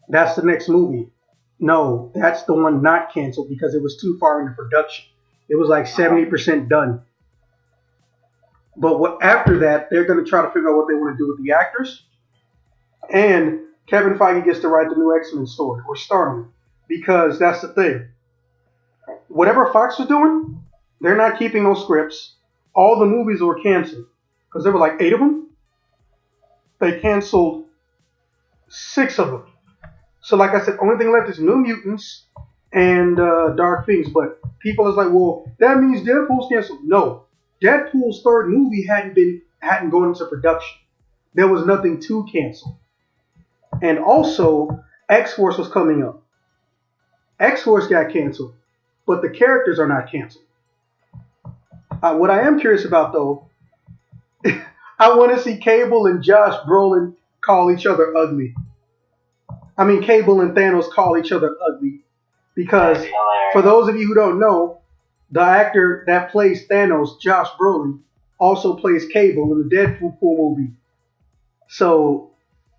That's the next movie. No, that's the one not canceled because it was too far into production. It was like 70% done. But after that, they're going to try to figure out what they want to do with the actors. And Kevin Feige gets to write the new X-Men story, or starting, because that's the thing. Whatever Fox was doing, they're not keeping those scripts. All the movies were canceled because there were like 8 of them. They canceled 6 of them. So like I said, only thing left is New Mutants and Dark Phoenix. But people is like, well, that means Deadpool's canceled. No, Deadpool's third movie hadn't gone into production. There was nothing to cancel. And also, X-Force was coming up. X-Force got canceled, but the characters are not canceled. What I am curious about, though, I want to see Cable and Josh Brolin call each other ugly. I mean, Cable and Thanos call each other ugly. Because, for those of you who don't know, the actor that plays Thanos, Josh Brolin, also plays Cable in the Deadpool movie. So,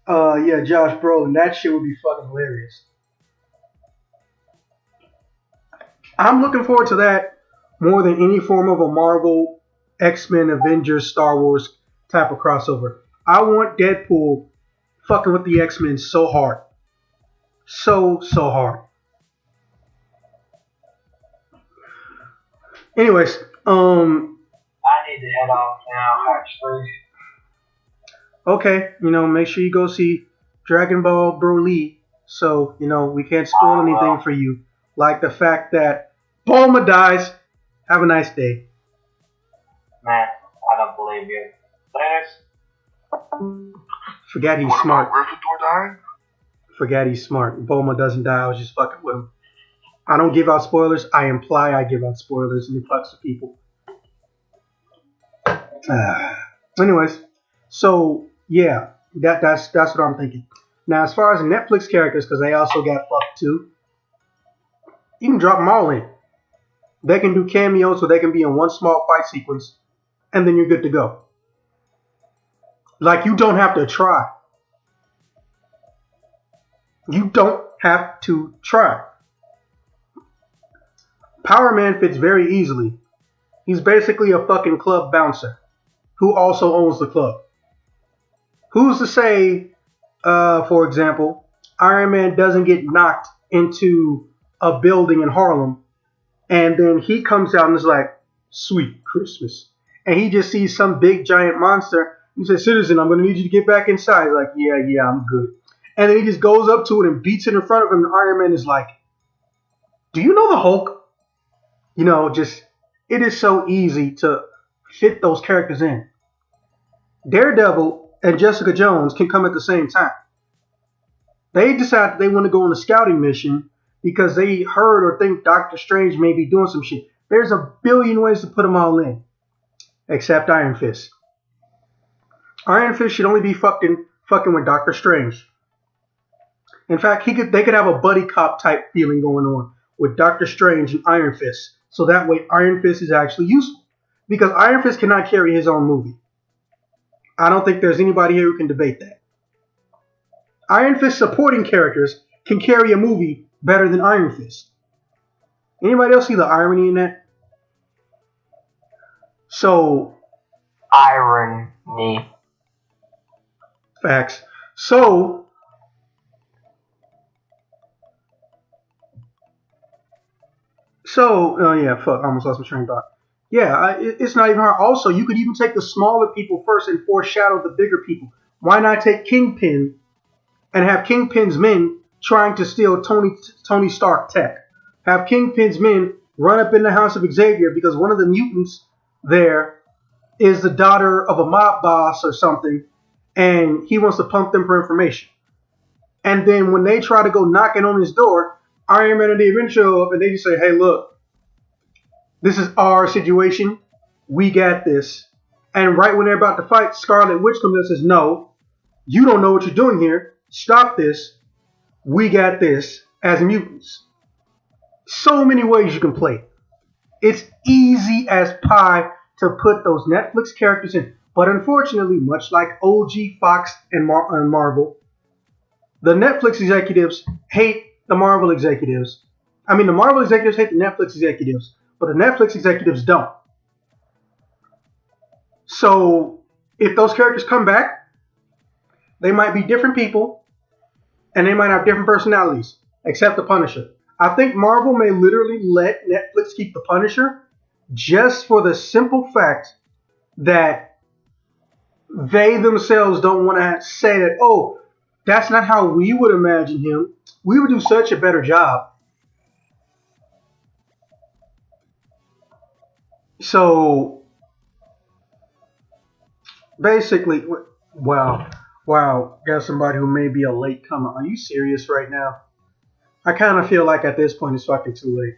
yeah, Josh Brolin, that shit would be fucking hilarious. I'm looking forward to that more than any form of a Marvel, X-Men, Avengers, Star Wars type of crossover. I want Deadpool fucking with the X-Men so hard. So hard. Anyways, I need to head off now, actually. Okay, make sure you go see Dragon Ball Broly. So, we can't spoil anything for you. Like the fact that Bulma dies. Have a nice day. Man, I don't believe you. Later. Forget he's What smart. about Gryffindor dying? Forget he's smart. Bulma doesn't die. I was just fucking with him. I don't give out spoilers. I imply I give out spoilers, and it fucks with people. Anyways, so yeah, that's what I'm thinking. Now, as far as Netflix characters, because they also got fucked too, you can drop them all in. They can do cameos, so they can be in one small fight sequence, and then you're good to go. Like, you don't have to try. You don't have to try. Power Man fits very easily. He's basically a fucking club bouncer who also owns the club. Who's to say, for example, Iron Man doesn't get knocked into a building in Harlem, and then he comes out and is like, sweet Christmas. And he just sees some big giant monster. He says, citizen, I'm going to need you to get back inside. He's like, yeah, I'm good. And then he just goes up to it and beats it in front of him. And Iron Man is like, do you know the Hulk? It is so easy to fit those characters in. Daredevil and Jessica Jones can come at the same time. They decide that they want to go on a scouting mission because they heard or think Doctor Strange may be doing some shit. There's a billion ways to put them all in. Except Iron Fist. Iron Fist should only be fucking with Doctor Strange. In fact, they could have a buddy cop type feeling going on with Doctor Strange and Iron Fist. So that way Iron Fist is actually useful. Because Iron Fist cannot carry his own movie. I don't think there's anybody here who can debate that. Iron Fist supporting characters can carry a movie better than Iron Fist. Anybody else see the irony in that? So, irony. Facts. So, yeah, fuck, I almost lost my train of thought. Yeah, it's not even hard. Also, you could even take the smaller people first and foreshadow the bigger people. Why not take Kingpin and have Kingpin's men trying to steal Tony Stark tech? Have Kingpin's men run up in the house of Xavier because one of the mutants there is the daughter of a mob boss or something, and he wants to pump them for information. And then when they try to go knocking on his door, Iron Man and the Avengers show up and they just say, hey, look, this is our situation. We got this. And right when they're about to fight, Scarlet Witch comes in and says, no, you don't know what you're doing here. Stop this. We got this as mutants. So many ways you can play it. It's easy as pie to put those Netflix characters in. But unfortunately, much like OG Fox and Marvel, the Netflix executives hate the Marvel executives. I mean, the Marvel executives hate the Netflix executives, but the Netflix executives don't. So if those characters come back, they might be different people, and they might have different personalities, except the Punisher. I think Marvel may literally let Netflix keep the Punisher just for the simple fact that they themselves don't want to say that, oh, that's not how we would imagine him. We would do such a better job. So basically, wow, got somebody who may be a late comer. Are you serious right now? I kind of feel like at this point it's fucking too late.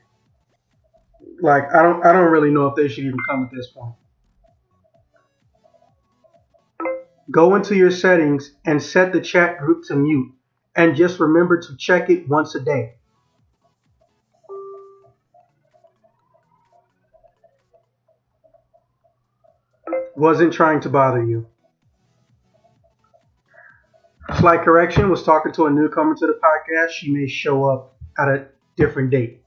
Like I don't really know if they should even come at this point. Go into your settings and set the chat group to mute, and just remember to check it once a day. Wasn't trying to bother you. Slight correction, was talking to a newcomer to the podcast. She may show up at a different date.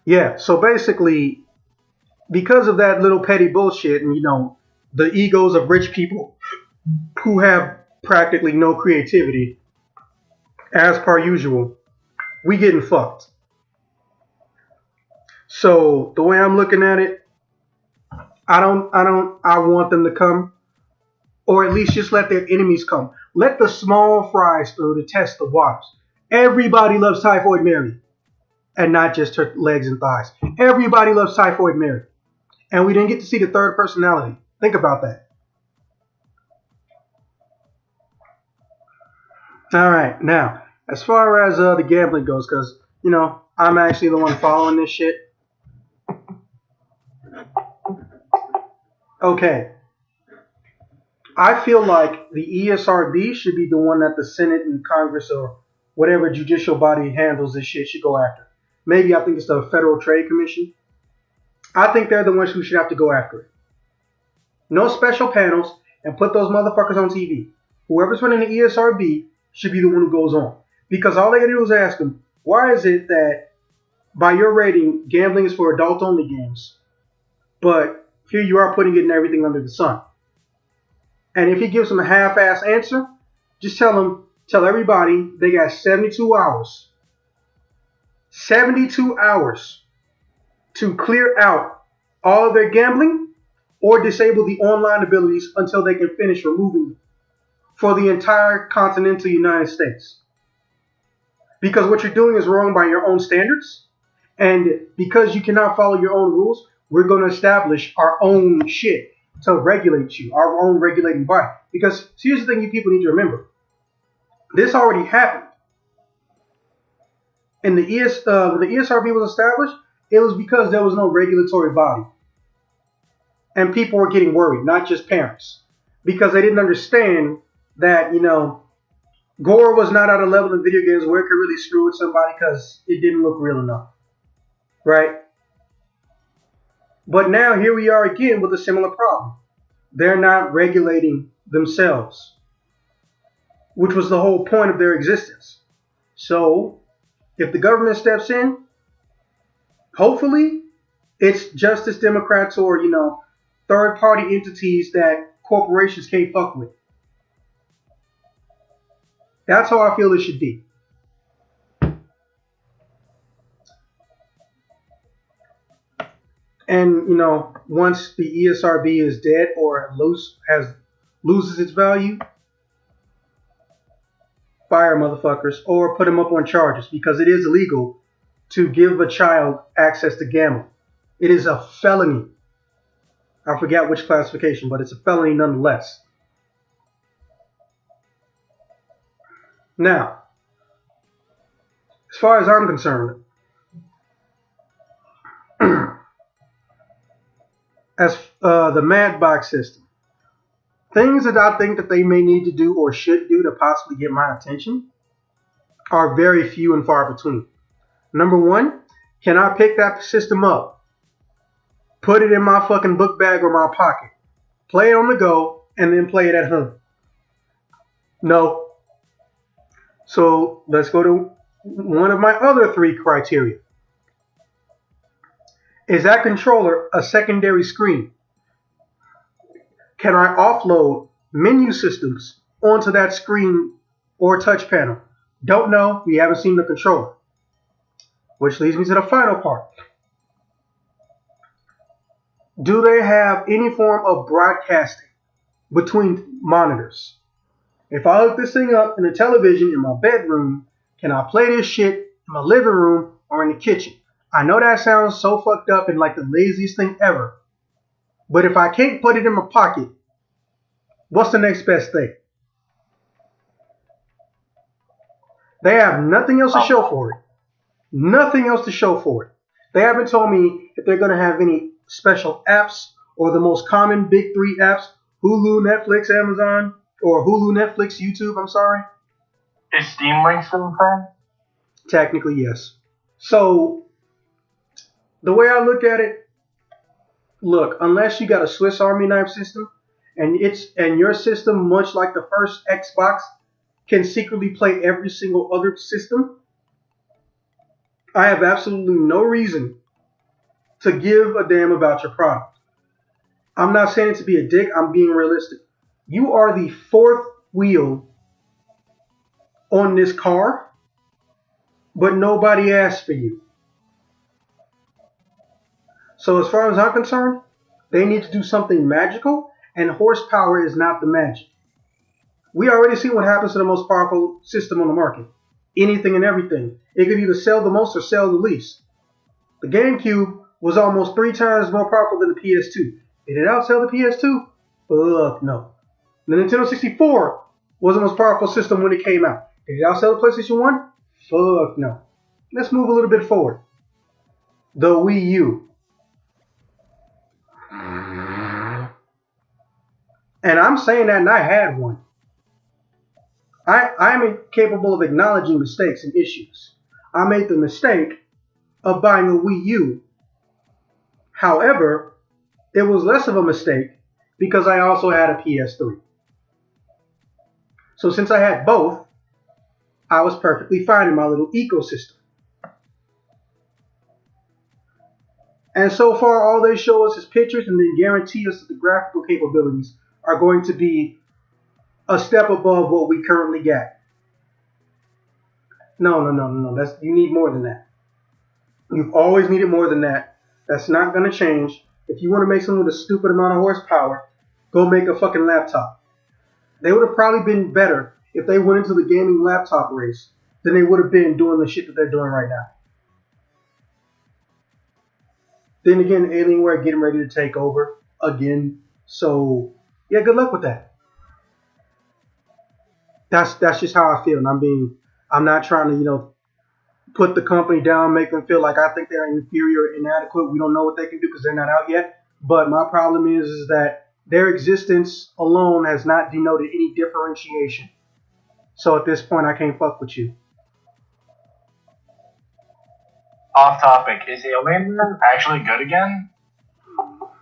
Yeah, so basically, because of that little petty bullshit and, the egos of rich people who have practically no creativity, as per usual, we getting fucked. So the way I'm looking at it, I want them to come, or at least just let their enemies come. Let the small fries through to test the waters. Everybody loves Typhoid Mary, and not just her legs and thighs. Everybody loves Typhoid Mary, and we didn't get to see the third personality. Think about that. All right, now as far as the gambling goes, because I'm actually the one following this shit. Okay. I feel like the ESRB should be the one that the Senate and Congress or whatever judicial body handles this shit should go after. Maybe I think it's the Federal Trade Commission. I think they're the ones who should have to go after it. No special panels, and put those motherfuckers on TV. Whoever's running the ESRB should be the one who goes on. Because all they gotta do is ask them, why is it that by your rating, gambling is for adult-only games, but here you are putting it in everything under the sun? And if he gives them a half-ass answer, just tell everybody they got 72 hours. 72 hours to clear out all of their gambling or disable the online abilities until they can finish removing them for the entire continental United States. Because what you're doing is wrong by your own standards, and because you cannot follow your own rules, we're going to establish our own shit to regulate you, our own regulating body. Because here's the thing you people need to remember. This already happened. And when the ESRB was established, it was because there was no regulatory body. And people were getting worried, not just parents. Because they didn't understand that, gore was not at a level in video games where it could really screw with somebody because it didn't look real enough. Right? But now here we are again with a similar problem. They're not regulating themselves, which was the whole point of their existence. So if the government steps in, hopefully it's Justice Democrats or, third-party entities that corporations can't fuck with. That's how I feel it should be. And, once the ESRB is dead or loses its value, fire motherfuckers or put them up on charges because it is illegal to give a child access to gambling. It is a felony. I forget which classification, but it's a felony nonetheless. Now, as far as I'm concerned, as the Mad Box system, things that I think that they may need to do or should do to possibly get my attention are very few and far between. Number one, can I pick that system up, put it in my fucking book bag or my pocket, play it on the go, and then play it at home? No. So let's go to one of my other three criteria. Is that controller a secondary screen? Can I offload menu systems onto that screen or touch panel? Don't know. We haven't seen the controller. Which leads me to the final part. Do they have any form of broadcasting between monitors? If I hook this thing up in the television in my bedroom, can I play this shit in my living room or in the kitchen? I know that sounds so fucked up and like the laziest thing ever. But if I can't put it in my pocket, what's the next best thing? They have nothing else to show for it. Nothing else to show for it. They haven't told me if they're going to have any special apps or the most common big three apps, Hulu, Netflix, Amazon, or Hulu, Netflix, YouTube, I'm sorry. Is Steam Link still a thing? Technically, yes. So, the way I look at it, look, unless you got a Swiss Army knife system, and your system, much like the first Xbox, can secretly play every single other system, I have absolutely no reason to give a damn about your product. I'm not saying it to be a dick, I'm being realistic. You are the fourth wheel on this car, but nobody asked for you. So as far as I'm concerned, they need to do something magical, and horsepower is not the magic. We already see what happens to the most powerful system on the market. Anything and everything. It could either sell the most or sell the least. The GameCube was almost 3 times more powerful than the PS2. Did it outsell the PS2? Fuck no. The Nintendo 64 was the most powerful system when it came out. Did it outsell the PlayStation 1? Fuck no. Let's move a little bit forward. The Wii U. And I'm saying that, and I had one. I'm capable of acknowledging mistakes and issues. I made the mistake of buying a Wii U. However, it was less of a mistake because I also had a PS3. So since I had both, I was perfectly fine in my little ecosystem. And so far, all they show us is pictures and then guarantee us that the graphical capabilities are going to be a step above what we currently got. No. You need more than that. You've always needed more than that. That's not going to change. If you want to make something with a stupid amount of horsepower, go make a fucking laptop. They would have probably been better if they went into the gaming laptop race than they would have been doing the shit that they're doing right now. Then again, Alienware getting ready to take over again. So, yeah, good luck with that. That's just how I feel. And I'm not trying to, put the company down, make them feel like I think they're inferior, inadequate. We don't know what they can do because they're not out yet. But my problem is that their existence alone has not denoted any differentiation. So at this point, I can't fuck with you. Off topic. Is Alienware actually good again?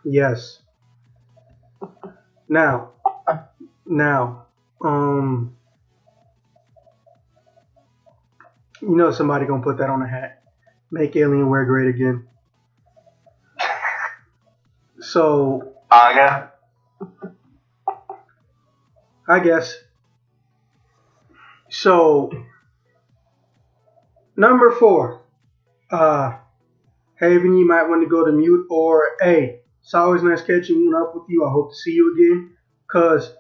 Yes. Now, somebody gonna put that on a hat. Make Alienware great again. So, Yeah. I guess. So, number 4. Haven, you might want to go to mute, or hey, it's always nice catching up with you. I hope to see you again. Cause